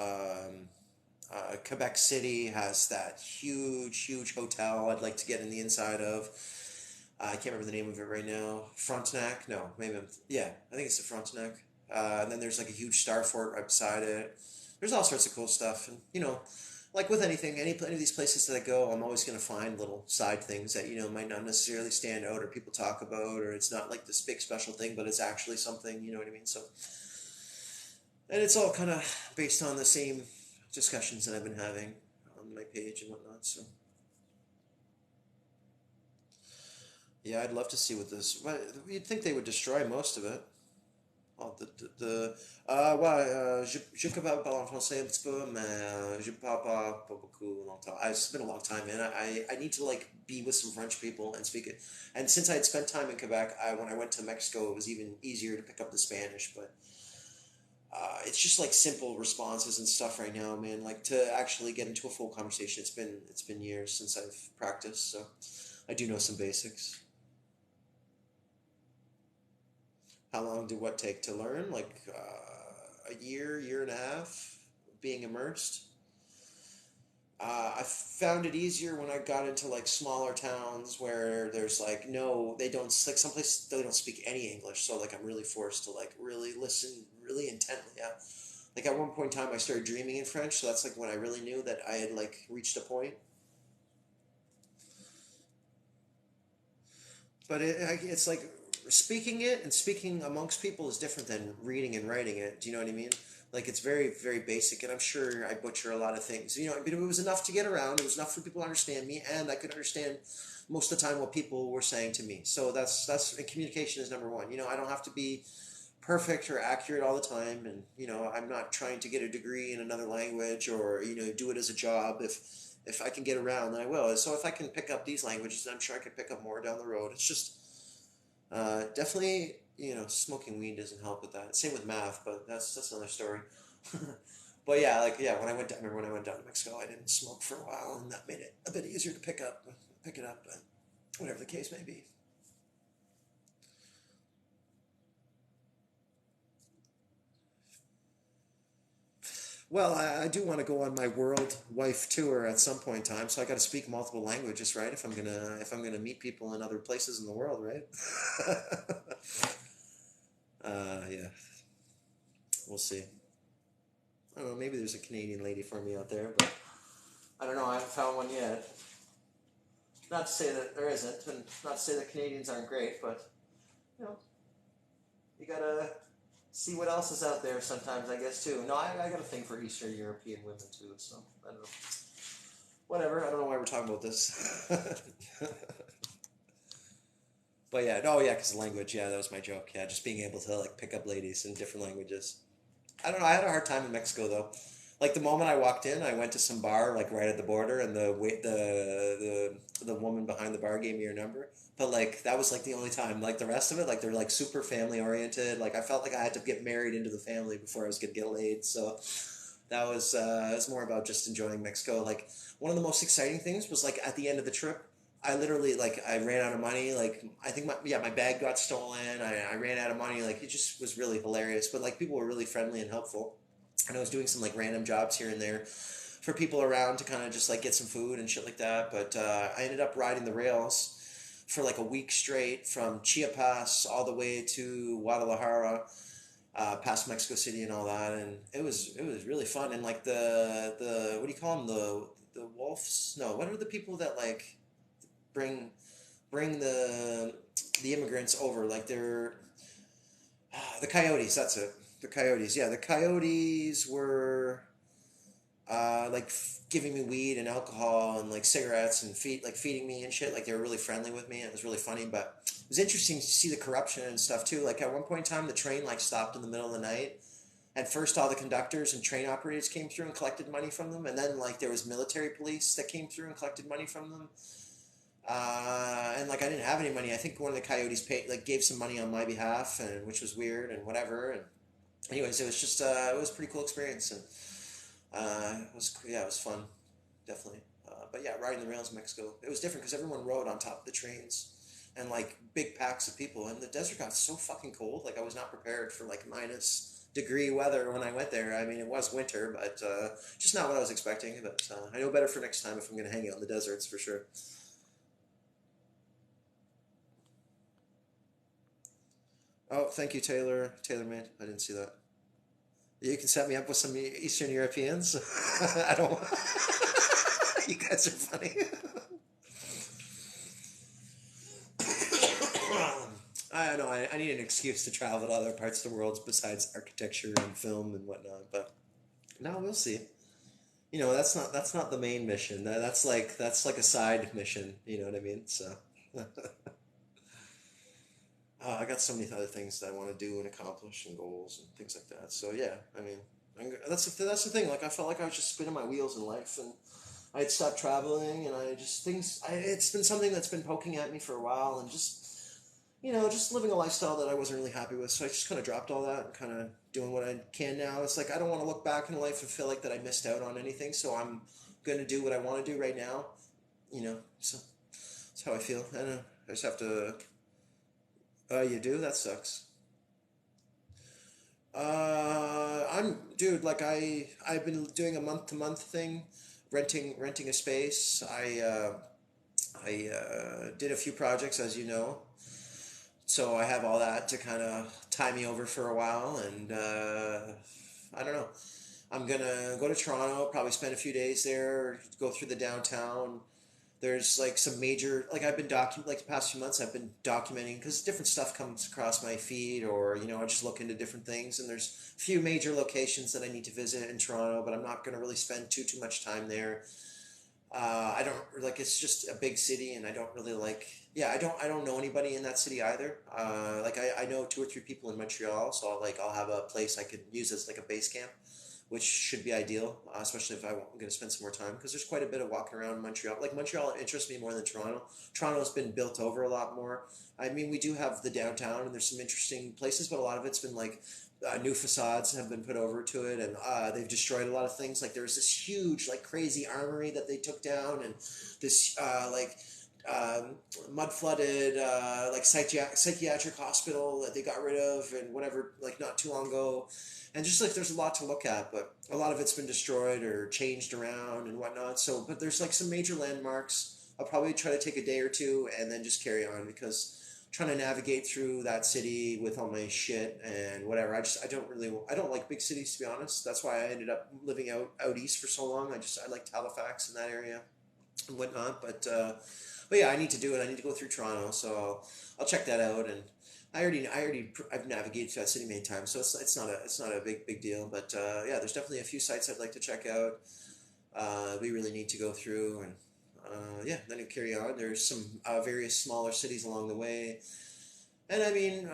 Quebec City has that huge, huge hotel I'd like to get in the inside of. I can't remember the name of it right now. Frontenac? No, maybe yeah, I think it's the Frontenac. And then there's like a huge star fort right beside it. There's all sorts of cool stuff, and like with anything, any of these places that I go, I'm always gonna find little side things that might not necessarily stand out or people talk about, or it's not like this big special thing, but it's actually something. You know what I mean? So, and it's all kind of based on the same discussions that I've been having on my page and whatnot. So, yeah, I'd love to see what this. But you'd think they would destroy most of it. Oh, ouais, je peux pas parler en français un petit peu, mais je parle pas beaucoup longtemps. It's been a long time, man. I need to like be with some French people and speak it. And since I had spent time in Quebec, when I went to Mexico, it was even easier to pick up the Spanish. But it's just like simple responses and stuff right now, man. Like to actually get into a full conversation, it's been years since I've practiced, so I do know some basics. How long did what take to learn? Like a year and a half being immersed. I found it easier when I got into like smaller towns where there's like no, they don't like someplace they don't speak any English, so like I'm really forced to like really listen really intently. Yeah, like at one point in time I started dreaming in French, so that's like when I really knew that I had like reached a point. But it's like speaking it and speaking amongst people is different than reading and writing it. Do you know what I mean? Like it's very, very basic, and I'm sure I butcher a lot of things. But it was enough to get around. It was enough for people to understand me, and I could understand most of the time what people were saying to me. So that's and communication is number one. I don't have to be perfect or accurate all the time, and I'm not trying to get a degree in another language or do it as a job. If I can get around, then I will. So if I can pick up these languages, I'm sure I could pick up more down the road. It's just definitely, smoking weed doesn't help with that. Same with math, but that's another story. But yeah, like yeah, I remember when I went down to Mexico, I didn't smoke for a while, and that made it a bit easier to pick it up. But whatever the case may be. Well, I do want to go on my world wife tour at some point in time, so I got to speak multiple languages, right? If I'm gonna meet people in other places in the world, right? Yeah, we'll see. I don't know. Maybe there's a Canadian lady for me out there, but I don't know. I haven't found one yet. Not to say that there isn't, and not to say that Canadians aren't great, but you know, you gotta. see what else is out there sometimes, I guess, too. No, I got a thing for Eastern European women, too, so I don't know. Whatever, I don't know why we're talking about this. But yeah, no, yeah, because the language, yeah, that was my joke. Yeah, just being able to like pick up ladies in different languages. I don't know. I had a hard time in Mexico though. Like the moment I walked in, I went to some bar like right at the border, and the woman behind the bar gave me her number. But like that was like the only time. Like the rest of it, like they're like super family oriented. Like I felt like I had to get married into the family before I was gonna get laid. So that was it was more about just enjoying Mexico. Like one of the most exciting things was like at the end of the trip, I literally like I ran out of money. Like I think my bag got stolen. I ran out of money. Like it just was really hilarious. But like people were really friendly and helpful. And I was doing some like random jobs here and there for people around to kind of just like get some food and shit like that. But I ended up riding the rails for like a week straight from Chiapas all the way to Guadalajara, past Mexico City and all that, and it was really fun. And like the what do you call them, the wolves? No, what are the people that like bring bring the immigrants over? Like they're the coyotes. That's it. The coyotes. Yeah, the coyotes were like giving me weed and alcohol and like cigarettes and feeding me and shit. Like they were really friendly with me. And it was really funny, but it was interesting to see the corruption and stuff too. Like at one point in time, the train like stopped in the middle of the night. At first, all the conductors and train operators came through and collected money from them, and then like there was military police that came through and collected money from them. And like I didn't have any money. I think one of the coyotes paid like gave some money on my behalf, and which was weird and whatever. And anyways, it was just it was a pretty cool experience, and it was yeah, it was fun, definitely. But yeah, riding the rails in Mexico, it was different because everyone rode on top of the trains, and like big packs of people, and the desert got so fucking cold. Like I was not prepared for like minus degree weather when I went there. I mean, it was winter, but just not what I was expecting. But I know better for next time if I'm gonna hang out in the deserts for sure. Oh, thank you, Taylor. Taylor made. I didn't see that. You can set me up with some Eastern Europeans. I don't. You guys are funny. I don't know. I need an excuse to travel to other parts of the world besides architecture and film and whatnot. But no, we'll see. That's not the main mission. That's like a side mission. You know what I mean? So I got so many other things that I want to do and accomplish and goals and things like that. So yeah, I mean, that's the thing. Like I felt like I was just spinning my wheels in life, and I had stopped traveling, and I just things. It's been something that's been poking at me for a while, and just living a lifestyle that I wasn't really happy with. So I just kind of dropped all that and kind of doing what I can now. It's like I don't want to look back in life and feel like that I missed out on anything. So I'm gonna do what I want to do right now. So that's how I feel. I don't know. I just have to. You do? That sucks. I'm dude. Like I've been doing a month to month thing, renting a space. I did a few projects, as you know, so I have all that to kind of tie me over for a while, and I don't know. I'm gonna go to Toronto, probably spend a few days there, go through the downtown. There's like some major, like I've been like the past few months I've been documenting because different stuff comes across my feed, or I just look into different things, and there's a few major locations that I need to visit in Toronto, but I'm not gonna really spend too much time there. I don't like, it's just a big city, and I don't really like. Yeah, I don't know anybody in that city either. Like I know two or three people in Montreal, so I'll have a place I could use as like a base camp, which should be ideal, especially if I'm going to spend some more time because there's quite a bit of walking around Montreal. Like Montreal interests me more than Toronto. Toronto's been built over a lot more. I mean, we do have the downtown, and there's some interesting places, but a lot of it's been like new facades have been put over to it, and they've destroyed a lot of things. Like there was this huge, like crazy armory that they took down, and this um, mud flooded like psychiatric hospital that they got rid of and whatever, like not too long ago. And just like there's a lot to look at, but a lot of it's been destroyed or changed around and whatnot. So, but there's like some major landmarks. I'll probably try to take a day or two and then just carry on because trying to navigate through that city with all my shit and whatever. I don't like big cities, to be honest. That's why I ended up living out east for so long. I liked Halifax in that area and whatnot. But yeah, I need to do it. I need to go through Toronto, so I'll check that out. And I've navigated to that city many times, so it's not a big deal. But yeah, there's definitely a few sites I'd like to check out. We really need to go through, and yeah, then you carry on. There's some various smaller cities along the way, and I mean,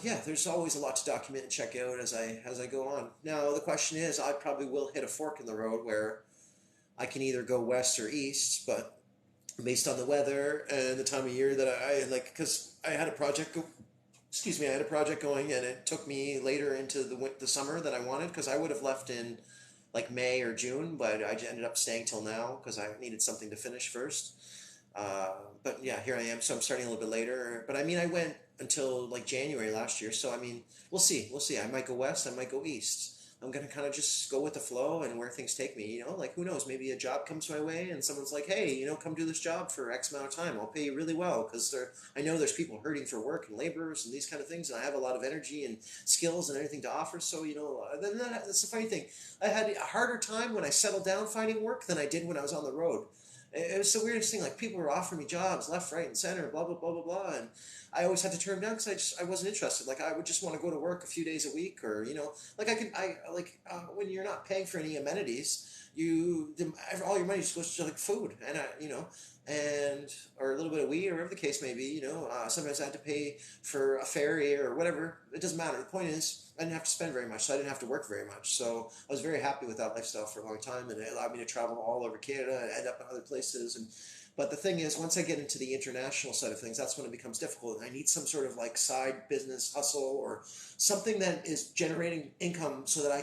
yeah, there's always a lot to document and check out as I go on. Now the question is, I probably will hit a fork in the road where I can either go west or east, but based on the weather and the time of year that I like, because I had a project go, excuse me, I had a project going, and it took me later into the summer that I wanted, because I would have left in like May or June, but I ended up staying till now because I needed something to finish first. Uh, but yeah, here I am. So I'm starting a little bit later. But I mean, I went until like January last year. So I mean, we'll see. We'll see. I might go west. I might go east. I'm gonna kind of just go with the flow and where things take me. You know, like who knows? Maybe a job comes my way and someone's like, "Hey, you know, come do this job for X amount of time. I'll pay you really well because there. I know there's people hurting for work and laborers and these kind of things, and I have a lot of energy and skills and everything to offer. So you know, that's the funny thing. I had a harder time when I settled down finding work than I did when I was on the road. It was the weirdest thing. Like people were offering me jobs left, right, and center, blah blah blah blah blah, and I always had to turn them down because I wasn't interested. Like I would just want to go to work a few days a week, or you know, like I like when you're not paying for any amenities, all your money just goes to like food and you know, and or a little bit of weed or whatever the case may be. You know, sometimes I had to pay for a ferry or whatever. It doesn't matter. The point is, I didn't have to spend very much, so I didn't have to work very much. So I was very happy with that lifestyle for a long time, and it allowed me to travel all over Canada and end up in other places. And but the thing is, once I get into the international side of things, that's when it becomes difficult. And I need some sort of like side business hustle or something that is generating income so that I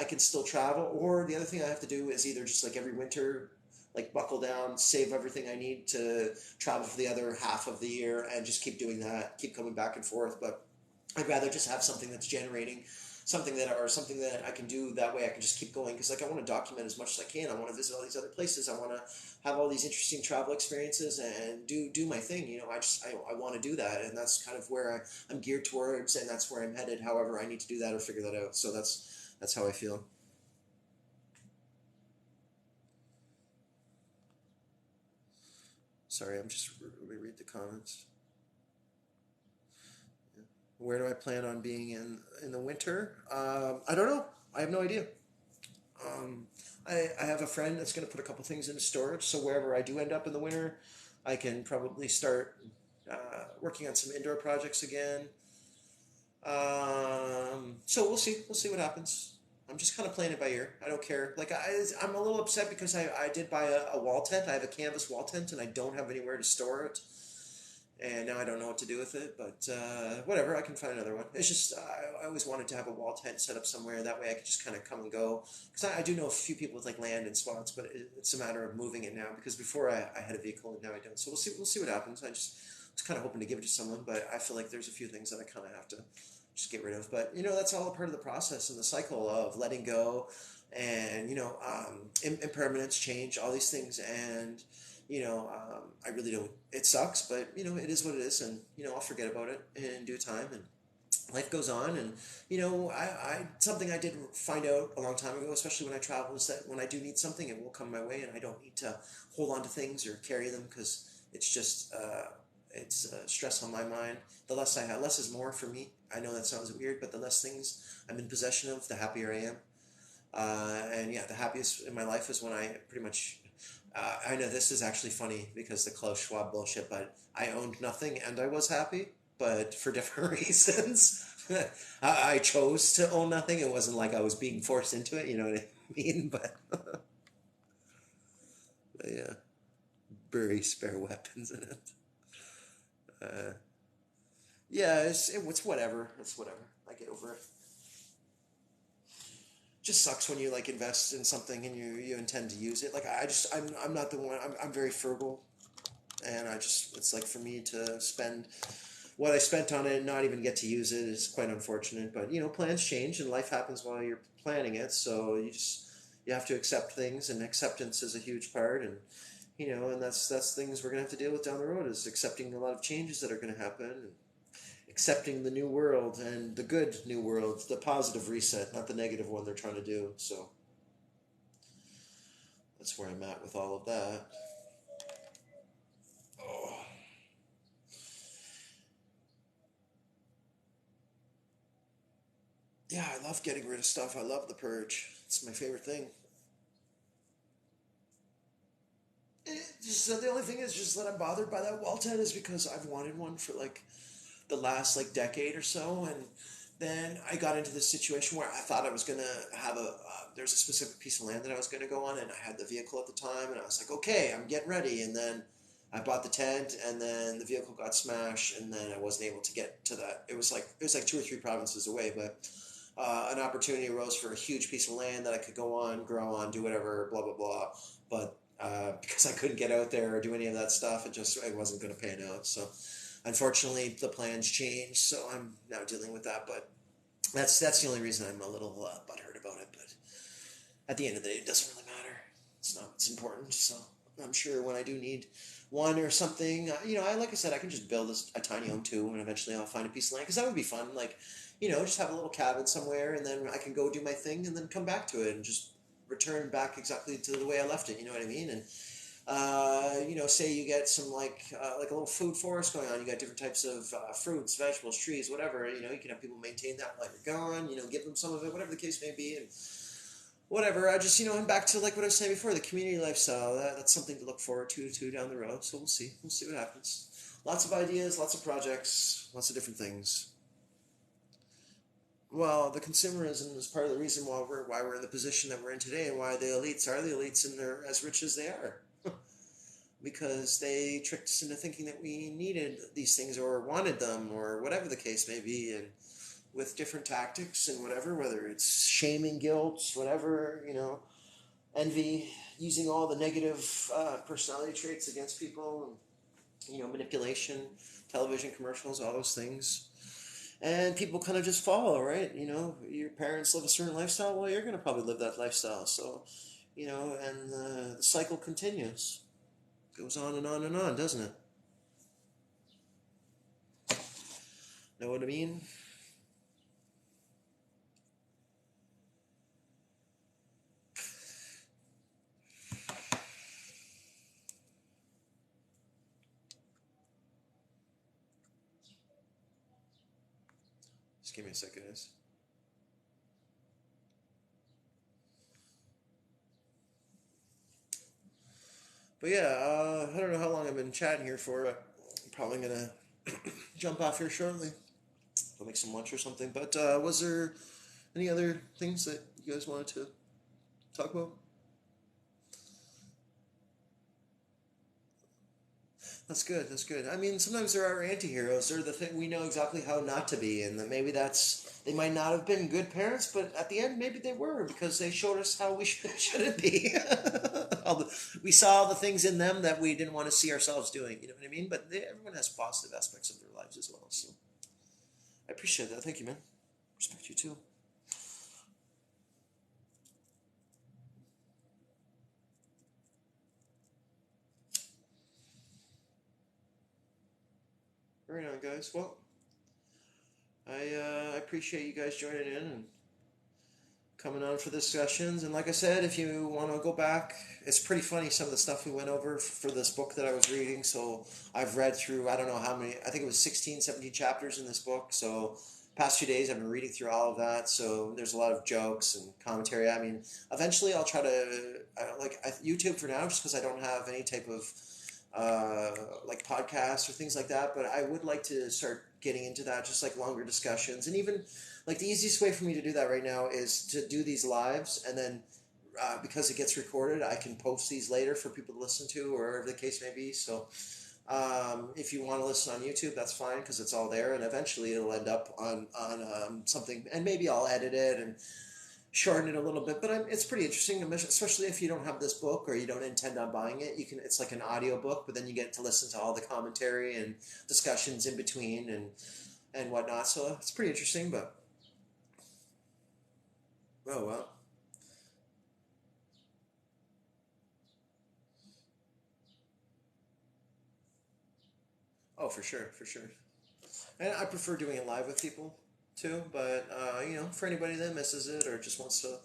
can still travel. Or the other thing I have to do is either just like every winter, like buckle down, save everything I need to travel for the other half of the year, and just keep doing that, keep coming back and forth. But I'd rather just have something that's generating something that I can do that way. I can just keep going because like I want to document as much as I can. I want to visit all these other places. I want to have all these interesting travel experiences and do my thing. You know, I want to do that, and that's kind of where I'm geared towards, and that's where I'm headed. However, I need to do that or figure that out. So that's how I feel. Sorry, I'm just let me read the comments. Where do I plan on being in the winter? I don't know. I have no idea. Um, I have a friend that's going to put a couple things into storage, so wherever I do end up in the winter, I can probably start working on some indoor projects again. So we'll see. We'll see what happens. I'm just kind of playing it by ear. I don't care. Like I'm a little upset because I did buy a wall tent. I have a canvas wall tent, and I don't have anywhere to store it, and now I don't know what to do with it. But whatever, I can find another one. It's just I always wanted to have a wall tent set up somewhere. That way I could just kind of come and go. Because I do know a few people with like land and spots, but it's a matter of moving it now. Because before I had a vehicle and now I don't. So we'll see what happens. I just was kind of hoping to give it to someone, but I feel like there's a few things that I kind of have to just get rid of. But you know that's all a part of the process and the cycle of letting go, and you know impermanence, change, all these things, and you know, I really don't. It sucks, but you know, it is what it is, and you know, I'll forget about it in due time, and life goes on. And you know, I something I did find out a long time ago, especially when I travel, is that when I do need something, it will come my way, and I don't need to hold on to things or carry them because it's just it's stress on my mind. The less I have, less is more for me. I know that sounds weird, but the less things I'm in possession of, the happier I am. And yeah, the happiest in my life is when I pretty much. I know this is actually funny because the Klaus Schwab bullshit, but I owned nothing and I was happy, but for different reasons. I chose to own nothing. It wasn't like I was being forced into it, you know what I mean? But yeah, bury spare weapons in it. Uh, yeah, it's whatever. It's whatever. I get over it. Just sucks when you like invest in something and you intend to use it. Like I'm not the one. I'm very frugal, and I just it's like for me to spend what I spent on it and not even get to use it is quite unfortunate. But you know, plans change and life happens while you're planning it, so you have to accept things, and acceptance is a huge part. And you know, and that's things we're gonna have to deal with down the road is accepting a lot of changes that are gonna happen. And accepting the new world and the good new world, the positive reset, not the negative one they're trying to do. So that's where I'm at with all of that. Oh. Yeah, I love getting rid of stuff. I love the purge. It's my favorite thing. Just the only thing is just that I'm bothered by that wall tent is because I've wanted one for like the last like decade or so, and then I got into this situation where I thought I was gonna have there's a specific piece of land that I was gonna go on, and I had the vehicle at the time, and I was like, okay, I'm getting ready, and then I bought the tent, and then the vehicle got smashed, and then I wasn't able to get to that. It was like 2 or 3 provinces away, but an opportunity arose for a huge piece of land that I could go on, grow on, do whatever, blah blah blah. But because I couldn't get out there or do any of that stuff, it wasn't going to pan out. So unfortunately, the plans changed. So I'm now dealing with that. But that's the only reason I'm a little butthurt about it. But at the end of the day, it doesn't really matter. It's not what's important. So I'm sure when I do need one or something, I like I said, I can just build a tiny home too, and eventually I'll find a piece of land because that would be fun. Like, just have a little cabin somewhere, and then I can go do my thing, and then come back to it, and just return back exactly to the way I left it. You know what I mean? And say you get some like a little food forest going on. You got different types of fruits, vegetables, trees, whatever. You can have people maintain that while you're gone. Give them some of it, whatever the case may be, and whatever. I just I'm back to like what I was saying before, the community lifestyle. That's something to look forward to down the road. So we'll see. We'll see what happens. Lots of ideas, lots of projects, lots of different things. Well, the consumerism is part of the reason why we're in the position that we're in today, and why the elites are the elites and they're as rich as they are. Because they tricked us into thinking that we needed these things or wanted them or whatever the case may be, and with different tactics and whatever, whether it's shaming, guilt, whatever, envy, using all the negative personality traits against people, manipulation, television commercials, all those things. And people kind of just follow, right? Your parents live a certain lifestyle, well, you're going to probably live that lifestyle. So, and the cycle continues. Goes on and on and on, doesn't it? Know what I mean? Just give me a second, guys. But yeah, I don't know how long I've been chatting here for. I'm probably gonna jump off here shortly. Go make some lunch or something. But was there any other things that you guys wanted to talk about? That's good. That's good. I mean, sometimes there are anti-heroes. They're the thing we know exactly how not to be, and then maybe they might not have been good parents, but at the end, maybe they were because they showed us how we shouldn't be. We saw the things in them that we didn't want to see ourselves doing. You know what I mean? But everyone has positive aspects of their lives as well. So I appreciate that. Thank you, man. Respect you too. Very on, guys. Well, I appreciate you guys joining in and coming on for discussions. And like I said, if you want to go back, it's pretty funny some of the stuff we went over for this book that I was reading. So I've read through, I don't know how many, I think it was 16, 17 chapters in this book. So past few days I've been reading through all of that. So there's a lot of jokes and commentary. I mean, eventually I'll try to, YouTube for now, just because I don't have any type of like podcasts or things like that. But I would like to start getting into that, just like longer discussions. And even like the easiest way for me to do that right now is to do these lives, and then because it gets recorded, I can post these later for people to listen to, or whatever the case may be. So if you want to listen on YouTube, that's fine because it's all there, and eventually it'll end up on something, and maybe I'll edit it and shorten it a little bit. But it's pretty interesting, especially if you don't have this book or you don't intend on buying it. You can It's like an audio book, but then you get to listen to all the commentary and discussions in between and whatnot. So it's pretty interesting. But oh well. Oh, for sure, for sure. And I prefer doing it live with people too. But for anybody that misses it or just wants to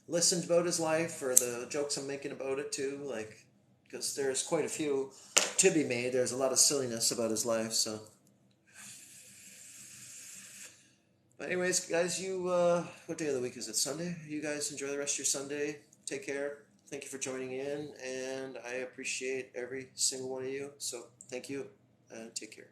listen about his life or the jokes I'm making about it too, like because there's quite a few to be made. There's a lot of silliness about his life. So But anyways, guys, you what day of the week is it? Sunday. You guys enjoy the rest of your Sunday. Take care. Thank you for joining in, and I appreciate every single one of you. So thank you, and take care.